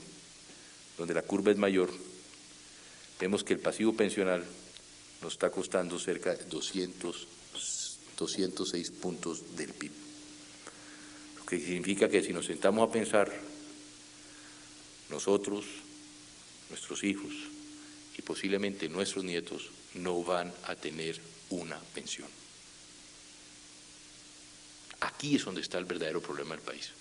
donde la curva es mayor, vemos que el pasivo pensional nos está costando cerca de 206 puntos del PIB. Lo que significa que si nos sentamos a pensar, nosotros, nuestros hijos y posiblemente nuestros nietos no van a tener una pensión. Aquí es donde está el verdadero problema del país.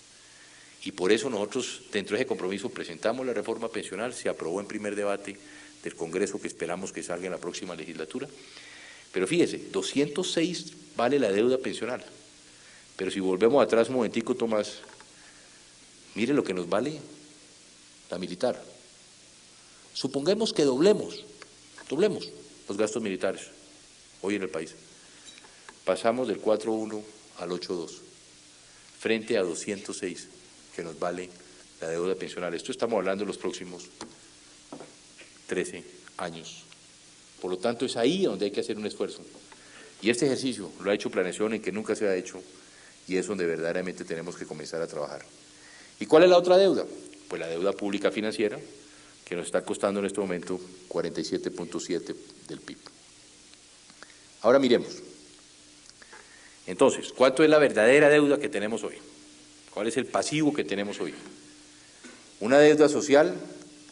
Y por eso nosotros, dentro de ese compromiso, presentamos la reforma pensional, se aprobó en primer debate del Congreso, que esperamos que salga en la próxima legislatura. Pero fíjese, 206 vale la deuda pensional. Pero si volvemos atrás un momentico, Tomás, mire lo que nos vale la militar. Supongamos que doblemos los gastos militares hoy en el país. Pasamos del 4.1 al 8.2, frente a 206 que nos vale la deuda pensional. Esto estamos hablando de los próximos 13 años. Por lo tanto, es ahí donde hay que hacer un esfuerzo. Y este ejercicio lo ha hecho Planeación, en que nunca se ha hecho, y es donde verdaderamente tenemos que comenzar a trabajar. ¿Y cuál es la otra deuda? Pues la deuda pública financiera, que nos está costando en este momento 47.7 del PIB. Ahora miremos. Entonces, ¿cuánto es la verdadera deuda que tenemos hoy? ¿Cuál es el pasivo que tenemos hoy? Una deuda social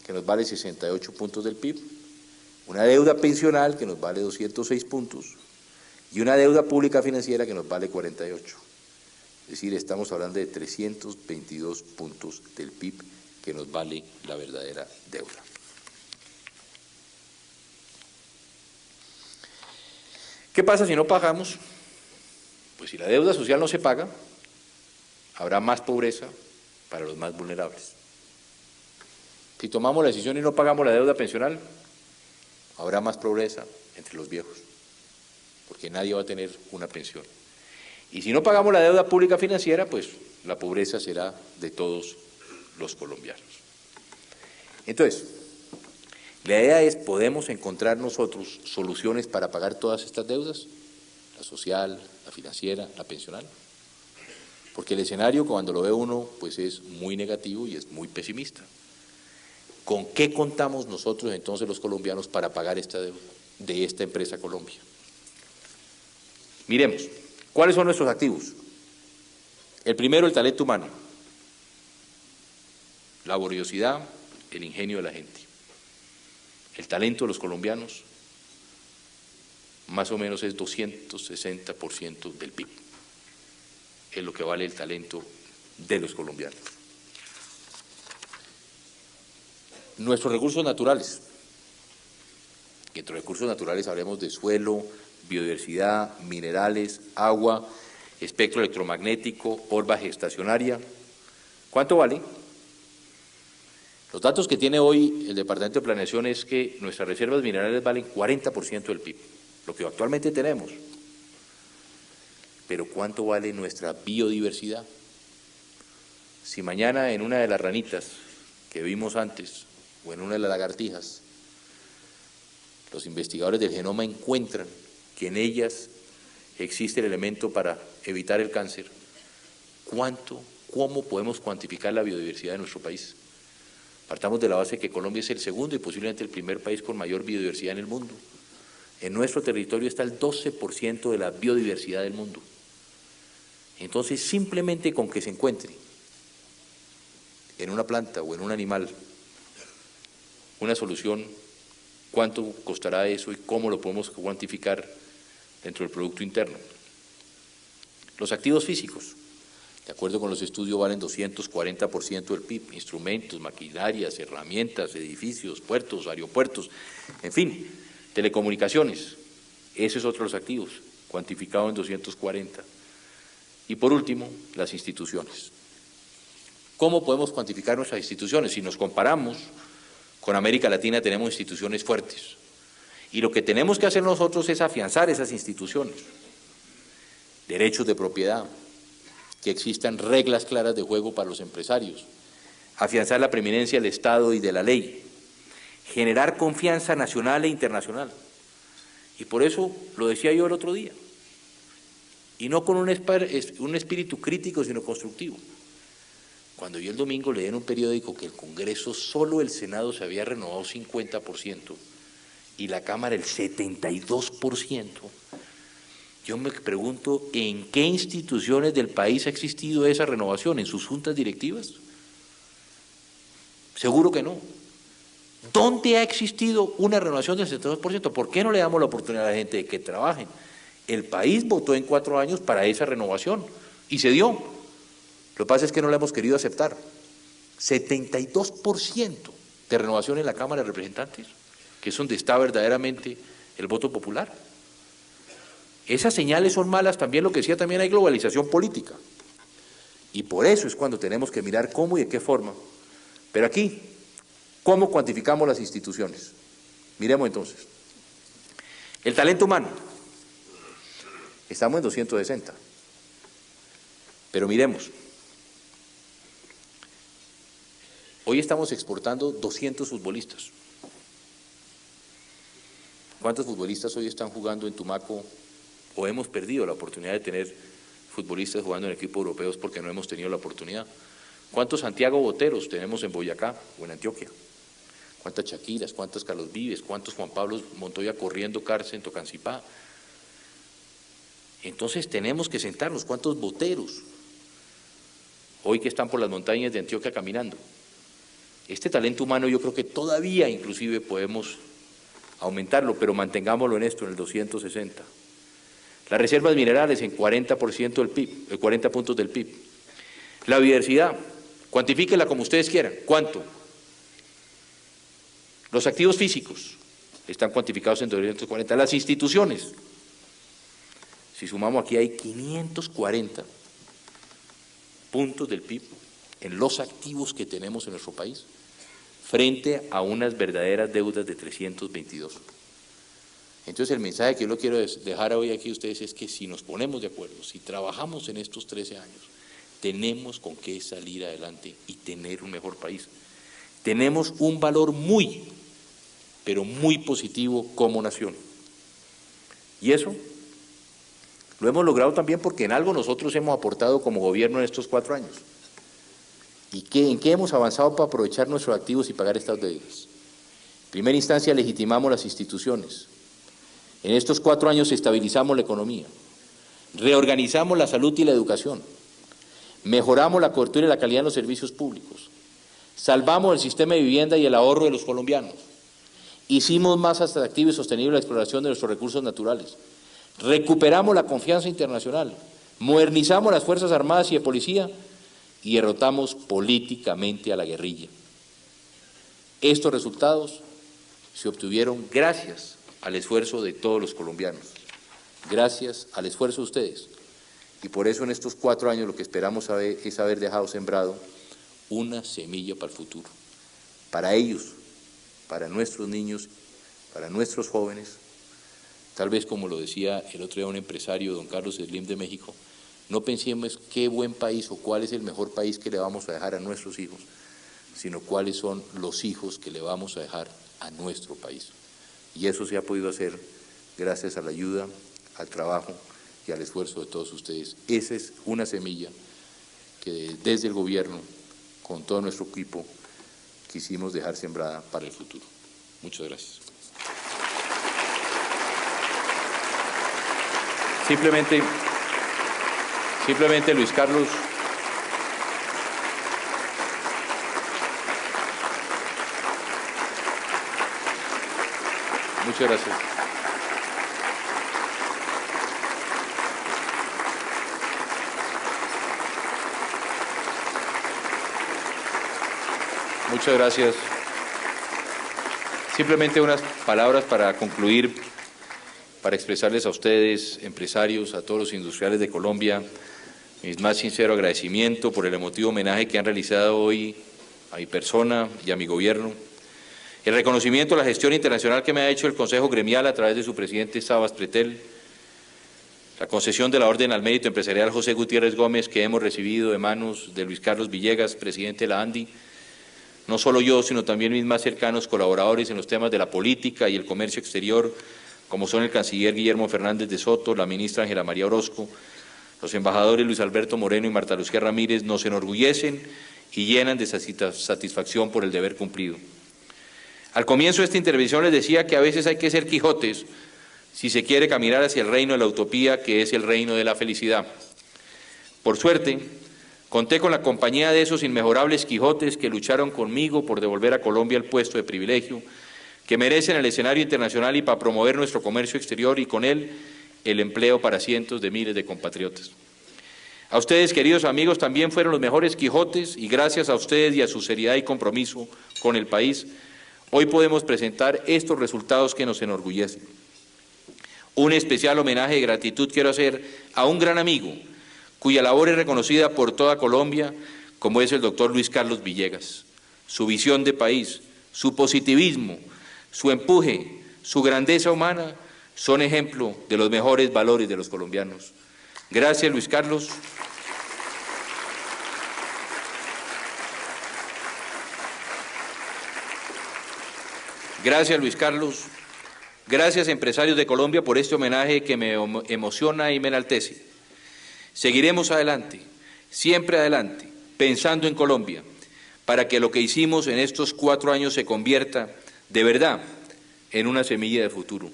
que nos vale 68 puntos del PIB, una deuda pensional que nos vale 206 puntos y una deuda pública financiera que nos vale 48. Es decir, estamos hablando de 322 puntos del PIB que nos vale la verdadera deuda. ¿Qué pasa si no pagamos? Pues si la deuda social no se paga, habrá más pobreza para los más vulnerables. Si tomamos la decisión y no pagamos la deuda pensional, habrá más pobreza entre los viejos. porque nadie va a tener una pensión. Y si no pagamos la deuda pública financiera, pues la pobreza será de todos los colombianos. Entonces, la idea es, ¿podemos encontrar nosotros soluciones para pagar todas estas deudas? La social, la financiera, la pensional. Porque el escenario, cuando lo ve uno, pues es muy negativo y es muy pesimista. ¿Con qué contamos nosotros entonces los colombianos para pagar esta deuda de esta empresa Colombia? Miremos, ¿cuáles son nuestros activos? El primero, el talento humano, la laboriosidad, el ingenio de la gente. El talento de los colombianos más o menos es 260% del PIB. Es lo que vale el talento de los colombianos. Nuestros recursos naturales. Entre recursos naturales hablemos de suelo, biodiversidad, minerales, agua, espectro electromagnético, orba gestacionaria. ¿Cuánto vale? Los datos que tiene hoy el Departamento de Planeación es que nuestras reservas minerales valen 40% del PIB, lo que actualmente tenemos. Pero ¿cuánto vale nuestra biodiversidad? Si mañana en una de las ranitas que vimos antes, o en una de las lagartijas, los investigadores del genoma encuentran que en ellas existe el elemento para evitar el cáncer, ¿cómo podemos cuantificar la biodiversidad de nuestro país? Partamos de la base que Colombia es el segundo y posiblemente el primer país con mayor biodiversidad en el mundo. En nuestro territorio está el 12% de la biodiversidad del mundo. Entonces, simplemente con que se encuentre en una planta o en un animal una solución, ¿cuánto costará eso y cómo lo podemos cuantificar dentro del Producto Interno? Los activos físicos, de acuerdo con los estudios, valen 240% del PIB, instrumentos, maquinarias, herramientas, edificios, puertos, aeropuertos, en fin, telecomunicaciones, ese es otro de los activos, cuantificado en 240. Y por último, las instituciones. ¿Cómo podemos cuantificar nuestras instituciones? Si nos comparamos con América Latina, tenemos instituciones fuertes. Y lo que tenemos que hacer nosotros es afianzar esas instituciones. Derechos de propiedad, que existan reglas claras de juego para los empresarios, afianzar la preeminencia del Estado y de la ley, generar confianza nacional e internacional. Y por eso lo decía yo el otro día, y no con un espíritu crítico, sino constructivo. Cuando yo el domingo leí en un periódico que el Congreso, solo el Senado se había renovado 50% y la Cámara el 72%, yo me pregunto, ¿en qué instituciones del país ha existido esa renovación? ¿En sus juntas directivas? Seguro que no. ¿Dónde ha existido una renovación del 72%? ¿Por qué no le damos la oportunidad a la gente de que trabajen? El país votó en 4 años para esa renovación y se dio. Lo que pasa es que no la hemos querido aceptar. 72% de renovación en la Cámara de Representantes, que es donde está verdaderamente el voto popular. Esas señales son malas, también lo que decía, también hay globalización política. Y por eso es cuando tenemos que mirar cómo y de qué forma. Pero aquí, ¿cómo cuantificamos las instituciones? Miremos entonces. El talento humano. Estamos en 260. Pero miremos. Hoy estamos exportando 200 futbolistas. ¿Cuántos futbolistas hoy están jugando en Tumaco? O hemos perdido la oportunidad de tener futbolistas jugando en equipos europeos porque no hemos tenido la oportunidad. ¿Cuántos Santiago Boteros tenemos en Boyacá o en Antioquia? ¿Cuántas Shakiras, cuántos Carlos Vives, cuántos Juan Pablo Montoya corriendo cárcel en Tocancipá? Entonces tenemos que sentarnos, ¿cuántos Boteros hoy que están por las montañas de Antioquia caminando? Este talento humano yo creo que todavía inclusive podemos aumentarlo, pero mantengámoslo en esto, en el 260. Las reservas minerales en 40% del PIB, 40 puntos del PIB. La biodiversidad, cuantifíquela como ustedes quieran. ¿Cuánto? Los activos físicos están cuantificados en 240. Las instituciones, si sumamos aquí hay 540 puntos del PIB en los activos que tenemos en nuestro país, frente a unas verdaderas deudas de 322. Entonces el mensaje que yo lo quiero dejar hoy aquí a ustedes es que si nos ponemos de acuerdo, si trabajamos en estos 13 años, tenemos con qué salir adelante y tener un mejor país. Tenemos un valor muy, pero muy positivo como nación. Y eso lo hemos logrado también porque en algo nosotros hemos aportado como gobierno en estos 4 años. ¿Y en qué hemos avanzado para aprovechar nuestros activos y pagar estas deudas? En primera instancia, legitimamos las instituciones. En estos 4 años estabilizamos la economía, reorganizamos la salud y la educación, mejoramos la cobertura y la calidad de los servicios públicos, salvamos el sistema de vivienda y el ahorro de los colombianos, hicimos más atractiva y sostenible la exploración de nuestros recursos naturales, recuperamos la confianza internacional, modernizamos las Fuerzas Armadas y de Policía y derrotamos políticamente a la guerrilla. Estos resultados se obtuvieron gracias al esfuerzo de todos los colombianos, gracias al esfuerzo de ustedes. Y por eso en estos 4 años lo que esperamos es haber dejado sembrado una semilla para el futuro, para ellos, para nuestros niños, para nuestros jóvenes. Tal vez como lo decía el otro día un empresario, don Carlos Slim de México, no pensemos qué buen país o cuál es el mejor país que le vamos a dejar a nuestros hijos, sino cuáles son los hijos que le vamos a dejar a nuestro país. Y eso se ha podido hacer gracias a la ayuda, al trabajo y al esfuerzo de todos ustedes. Esa es una semilla que desde el gobierno, con todo nuestro equipo, quisimos dejar sembrada para el futuro. Muchas gracias. Simplemente Luis Carlos, muchas gracias. Muchas gracias. Simplemente unas palabras para concluir, para expresarles a ustedes, empresarios, a todos los industriales de Colombia, mi más sincero agradecimiento por el emotivo homenaje que han realizado hoy a mi persona y a mi gobierno. El reconocimiento a la gestión internacional que me ha hecho el Consejo Gremial a través de su presidente Sabas Pretel, la concesión de la Orden al Mérito Empresarial José Gutiérrez Gómez que hemos recibido de manos de Luis Carlos Villegas, presidente de la ANDI, no solo yo, sino también mis más cercanos colaboradores en los temas de la política y el comercio exterior, como son el canciller Guillermo Fernández de Soto, la ministra Ángela María Orozco, los embajadores Luis Alberto Moreno y Marta Lucía Ramírez, nos enorgullecen y llenan de satisfacción por el deber cumplido. Al comienzo de esta intervención les decía que a veces hay que ser Quijotes si se quiere caminar hacia el reino de la utopía, que es el reino de la felicidad. Por suerte, conté con la compañía de esos inmejorables Quijotes que lucharon conmigo por devolver a Colombia el puesto de privilegio que merece en el escenario internacional y para promover nuestro comercio exterior y con él el empleo para cientos de miles de compatriotas. A ustedes, queridos amigos, también fueron los mejores Quijotes y gracias a ustedes y a su seriedad y compromiso con el país, hoy podemos presentar estos resultados que nos enorgullecen. Un especial homenaje de gratitud quiero hacer a un gran amigo, cuya labor es reconocida por toda Colombia, como es el doctor Luis Carlos Villegas. Su visión de país, su positivismo, su empuje, su grandeza humana son ejemplo de los mejores valores de los colombianos. Gracias, Luis Carlos. Gracias, Luis Carlos. Gracias, empresarios de Colombia, por este homenaje que me emociona y me enaltece. Seguiremos adelante, siempre adelante, pensando en Colombia, para que lo que hicimos en estos 4 años se convierta, de verdad, en una semilla de futuro.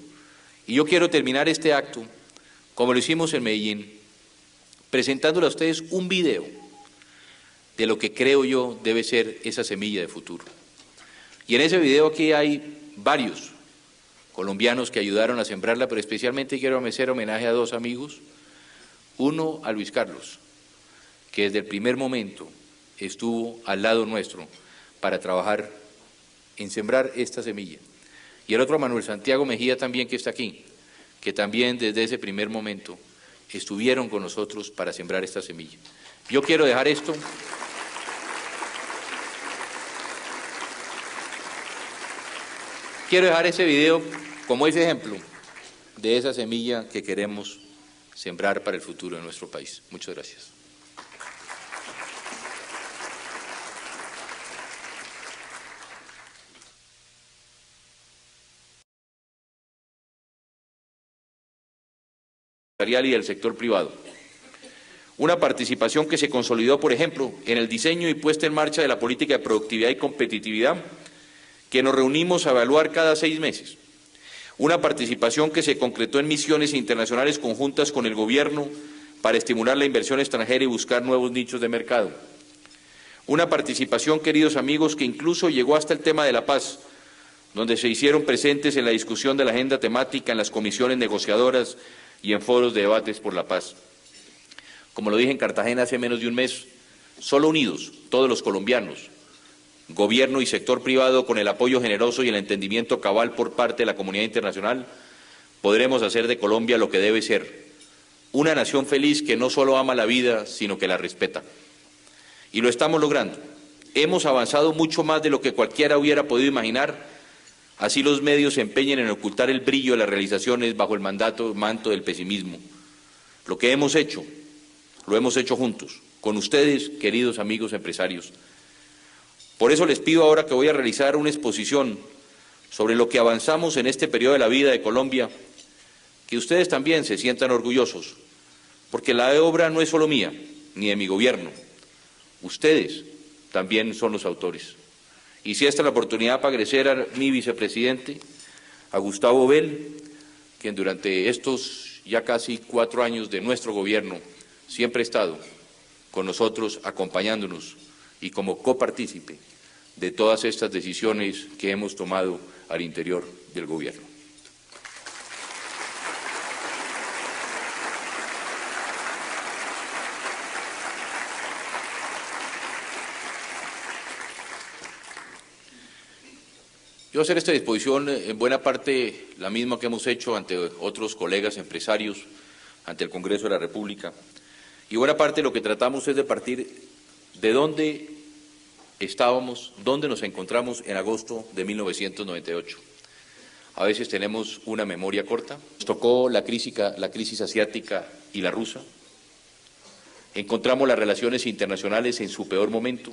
Y yo quiero terminar este acto, como lo hicimos en Medellín, presentándole a ustedes un video de lo que creo yo debe ser esa semilla de futuro. Y en ese video aquí hay varios colombianos que ayudaron a sembrarla, pero especialmente quiero hacer homenaje a 2 amigos. Uno, a Luis Carlos, que desde el primer momento estuvo al lado nuestro para trabajar en sembrar esta semilla. Y el otro, a Manuel Santiago Mejía también, que está aquí, que también desde ese primer momento estuvieron con nosotros para sembrar esta semilla. Yo quiero dejar esto. Quiero dejar ese video como ese ejemplo de esa semilla que queremos sembrar para el futuro de nuestro país. Muchas gracias. Y del sector privado. Una participación que se consolidó, por ejemplo, en el diseño y puesta en marcha de la política de productividad y competitividad, que nos reunimos a evaluar cada 6 meses. Una participación que se concretó en misiones internacionales conjuntas con el Gobierno para estimular la inversión extranjera y buscar nuevos nichos de mercado. Una participación, queridos amigos, que incluso llegó hasta el tema de la paz, donde se hicieron presentes en la discusión de la agenda temática en las comisiones negociadoras y en foros de debates por la paz. Como lo dije en Cartagena hace menos de un mes, solo unidos, todos los colombianos, gobierno y sector privado, con el apoyo generoso y el entendimiento cabal por parte de la comunidad internacional, podremos hacer de Colombia lo que debe ser, una nación feliz que no solo ama la vida, sino que la respeta. Y lo estamos logrando. Hemos avanzado mucho más de lo que cualquiera hubiera podido imaginar. Así los medios se empeñan en ocultar el brillo de las realizaciones bajo el manto del pesimismo. Lo que hemos hecho, lo hemos hecho juntos, con ustedes, queridos amigos empresarios. Por eso les pido ahora que voy a realizar una exposición sobre lo que avanzamos en este periodo de la vida de Colombia, que ustedes también se sientan orgullosos, porque la obra no es solo mía, ni de mi gobierno. Ustedes también son los autores. Y si esta es la oportunidad para agradecer a mi vicepresidente, a Gustavo Bell, quien durante estos ya casi 4 años de nuestro gobierno siempre ha estado con nosotros, acompañándonos y como copartícipe de todas estas decisiones que hemos tomado al interior del gobierno. Yo voy a hacer esta disposición en buena parte la misma que hemos hecho ante otros colegas empresarios, ante el Congreso de la República, y buena parte lo que tratamos es de partir de dónde estábamos, dónde nos encontramos en agosto de 1998. A veces tenemos una memoria corta. Nos tocó la crisis asiática y la rusa. Encontramos las relaciones internacionales en su peor momento.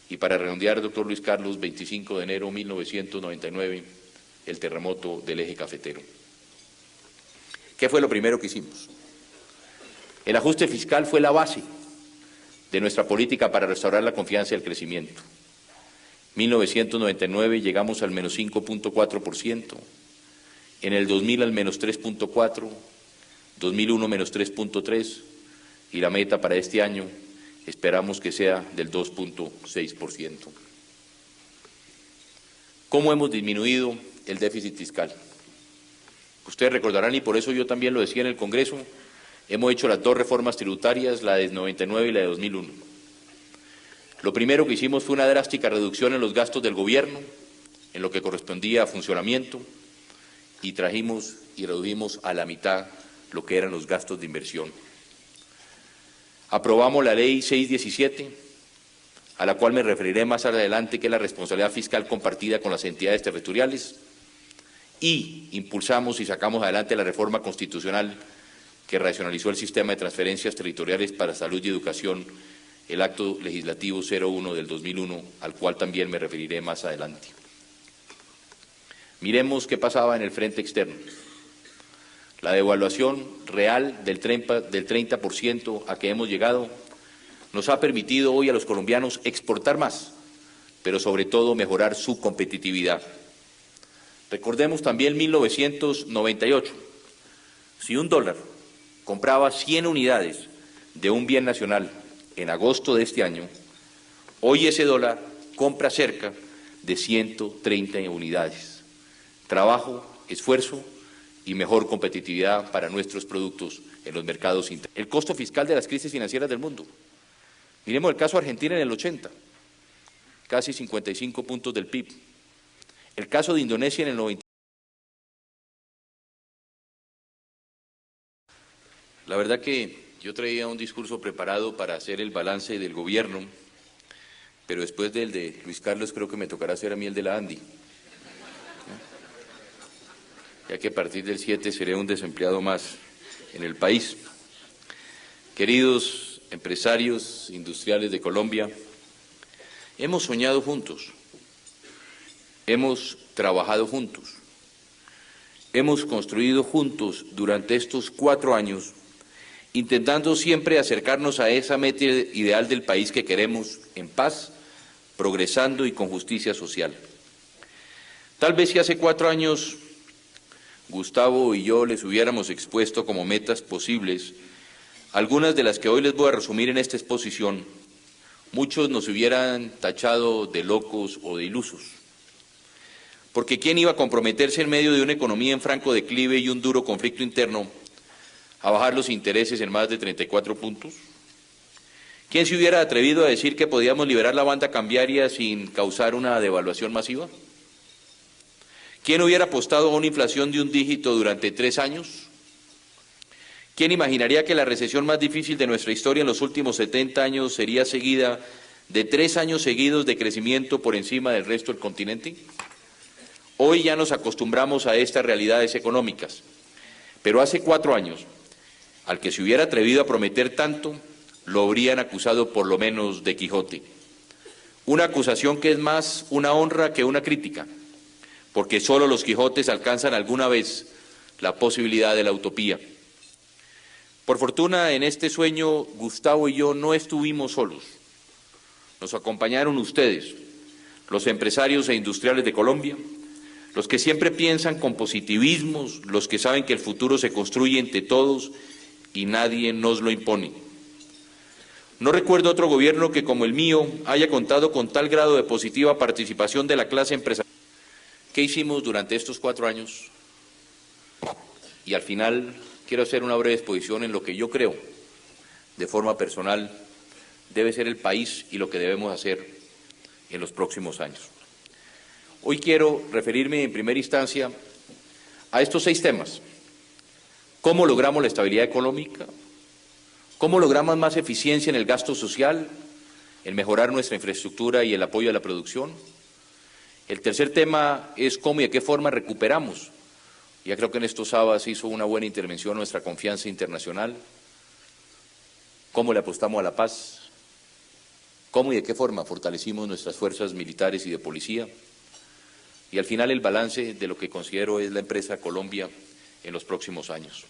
Y para redondear, doctor Luis Carlos, 25 de enero de 1999, el terremoto del eje cafetero. ¿Qué fue lo primero que hicimos? El ajuste fiscal fue la base de nuestra política para restaurar la confianza y el crecimiento. 1999 llegamos al menos 5.4%, en el 2000 al menos 3.4%, 2001 menos 3.3%, y la meta para este año esperamos que sea del 2.6%. ¿Cómo hemos disminuido el déficit fiscal? Ustedes recordarán, y por eso yo también lo decía en el Congreso, hemos hecho las 2 reformas tributarias, la de 99 y la de 2001. Lo primero que hicimos fue una drástica reducción en los gastos del gobierno, en lo que correspondía a funcionamiento, y trajimos y redujimos a la mitad lo que eran los gastos de inversión. Aprobamos la Ley 617, a la cual me referiré más adelante, que es la responsabilidad fiscal compartida con las entidades territoriales, y impulsamos y sacamos adelante la reforma constitucional que racionalizó el sistema de transferencias territoriales para salud y educación, el acto legislativo 01 del 2001, al cual también me referiré más adelante. Miremos qué pasaba en el frente externo. La devaluación real del 30% a que hemos llegado nos ha permitido hoy a los colombianos exportar más, pero sobre todo mejorar su competitividad. Recordemos también 1998. Si $1 compraba 100 unidades de un bien nacional en agosto de este año, hoy ese dólar compra cerca de 130 unidades. Trabajo, esfuerzo y mejor competitividad para nuestros productos en los mercados internos. El costo fiscal de las crisis financieras del mundo. Miremos el caso de Argentina en el 80, casi 55 puntos del PIB. El caso de Indonesia en el 90. La verdad que yo traía un discurso preparado para hacer el balance del gobierno, pero después del de Luis Carlos creo que me tocará hacer a mí el de la Andy. ya que a partir del 7 seré un desempleado más en el país. Queridos empresarios industriales de Colombia, hemos soñado juntos, hemos trabajado juntos, hemos construido juntos durante estos 4 años, intentando siempre acercarnos a esa meta ideal del país que queremos, en paz, progresando y con justicia social. Tal vez si hace 4 años Gustavo y yo les hubiéramos expuesto como metas posibles algunas de las que hoy les voy a resumir en esta exposición, muchos nos hubieran tachado de locos o de ilusos. Porque ¿quién iba a comprometerse en medio de una economía en franco declive y un duro conflicto interno a bajar los intereses en más de 34 puntos? ¿Quién se hubiera atrevido a decir que podíamos liberar la banda cambiaria sin causar una devaluación masiva? ¿Quién hubiera apostado a una inflación de un dígito durante 3 años? ¿Quién imaginaría que la recesión más difícil de nuestra historia en los últimos 70 años sería seguida de 3 años seguidos de crecimiento por encima del resto del continente? Hoy ya nos acostumbramos a estas realidades económicas, pero hace 4 años, al que se hubiera atrevido a prometer tanto, lo habrían acusado por lo menos de Quijote. Una acusación que es más una honra que una crítica, porque solo los Quijotes alcanzan alguna vez la posibilidad de la utopía. Por fortuna, en este sueño, Gustavo y yo no estuvimos solos. Nos acompañaron ustedes, los empresarios e industriales de Colombia, los que siempre piensan con positivismos, los que saben que el futuro se construye entre todos y nadie nos lo impone. No recuerdo otro gobierno que, como el mío, haya contado con tal grado de positiva participación de la clase empresarial. ¿Qué hicimos durante estos 4 años? Y al final quiero hacer una breve exposición en lo que yo creo, de forma personal, debe ser el país y lo que debemos hacer en los próximos años. Hoy quiero referirme en primera instancia a estos 6 temas. ¿Cómo logramos la estabilidad económica? ¿Cómo logramos más eficiencia en el gasto social, en mejorar nuestra infraestructura y el apoyo a la producción? El tercer tema es cómo y de qué forma recuperamos. Ya creo que en estos sábados hizo una buena intervención nuestra confianza internacional. ¿Cómo le apostamos a la paz? ¿Cómo y de qué forma fortalecimos nuestras fuerzas militares y de policía? Y al final el balance de lo que considero es la empresa Colombia en los próximos años.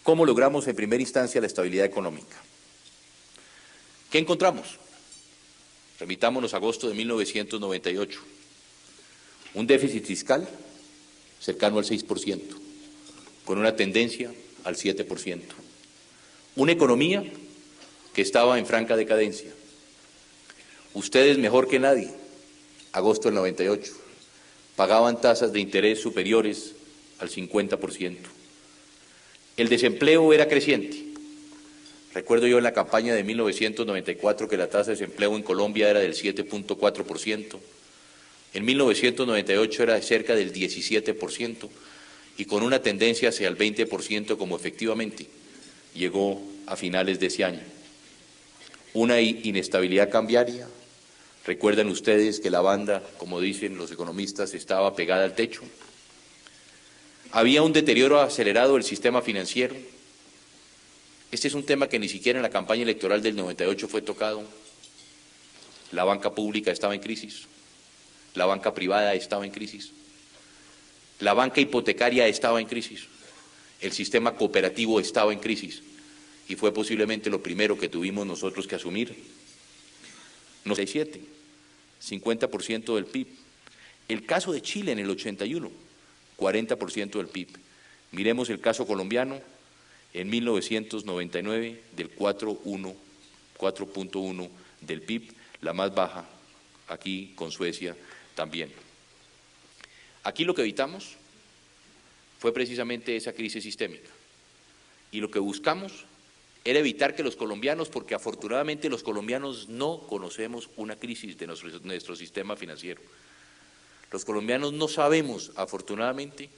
¿Cómo logramos en primera instancia la estabilidad económica? ¿Qué encontramos? Remitámonos a agosto de 1998. Un déficit fiscal cercano al 6%, con una tendencia al 7%. Una economía que estaba en franca decadencia. Ustedes mejor que nadie, agosto del 98, pagaban tasas de interés superiores al 50%. El desempleo era creciente. Recuerdo yo en la campaña de 1994 que la tasa de desempleo en Colombia era del 7.4%. En 1998 era de cerca del 17% y con una tendencia hacia el 20% como efectivamente llegó a finales de ese año. Una inestabilidad cambiaria. Recuerdan ustedes que la banda, como dicen los economistas, estaba pegada al techo. Había un deterioro acelerado del sistema financiero. Este es un tema que ni siquiera en la campaña electoral del 98 fue tocado. La banca pública estaba en crisis. La banca privada estaba en crisis, la banca hipotecaria estaba en crisis, el sistema cooperativo estaba en crisis y fue posiblemente lo primero que tuvimos nosotros que asumir. 50% del PIB. El caso de Chile en el 81, 40% del PIB. Miremos el caso colombiano en 1999 del 4.1 del PIB, la más baja aquí con Suecia también. Aquí lo que evitamos fue precisamente esa crisis sistémica y lo que buscamos era evitar que los colombianos, porque afortunadamente los colombianos no conocemos una crisis de nuestro sistema financiero. Los colombianos no sabemos, afortunadamente,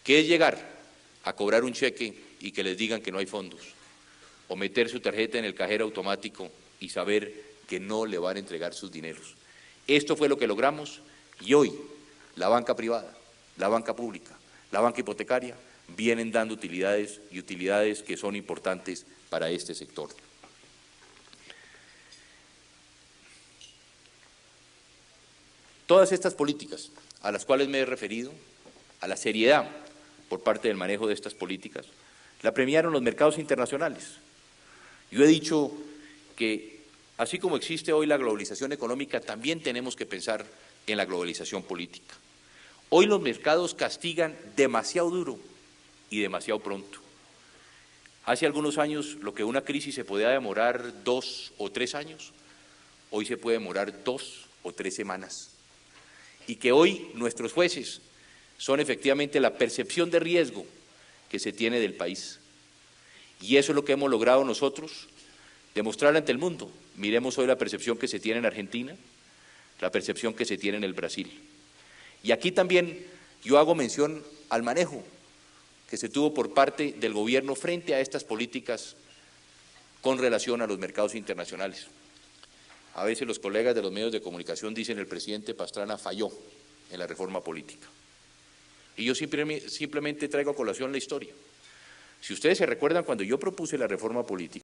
qué es llegar a cobrar un cheque y que les digan que no hay fondos, o meter su tarjeta en el cajero automático y saber que no le van a entregar sus dineros. Esto fue lo que logramos y hoy la banca privada, la banca pública, la banca hipotecaria, vienen dando utilidades y utilidades que son importantes para este sector. Todas estas políticas a las cuales me he referido, a la seriedad por parte del manejo de estas políticas, la premiaron los mercados internacionales. Yo he dicho que así como existe hoy la globalización económica, también tenemos que pensar en la globalización política. Hoy los mercados castigan demasiado duro y demasiado pronto. Hace algunos años lo que una crisis se podía demorar 2 o 3 años, hoy se puede demorar 2 o 3 semanas. Y que hoy nuestros jueces son efectivamente la percepción de riesgo que se tiene del país. Y eso es lo que hemos logrado nosotros, demostrar ante el mundo. Miremos hoy la percepción que se tiene en Argentina, la percepción que se tiene en el Brasil. Y aquí también yo hago mención al manejo que se tuvo por parte del gobierno frente a estas políticas con relación a los mercados internacionales. A veces los colegas de los medios de comunicación dicen el presidente Pastrana falló en la reforma política. Y yo simplemente traigo a colación la historia. Si ustedes se recuerdan, cuando yo propuse la reforma política,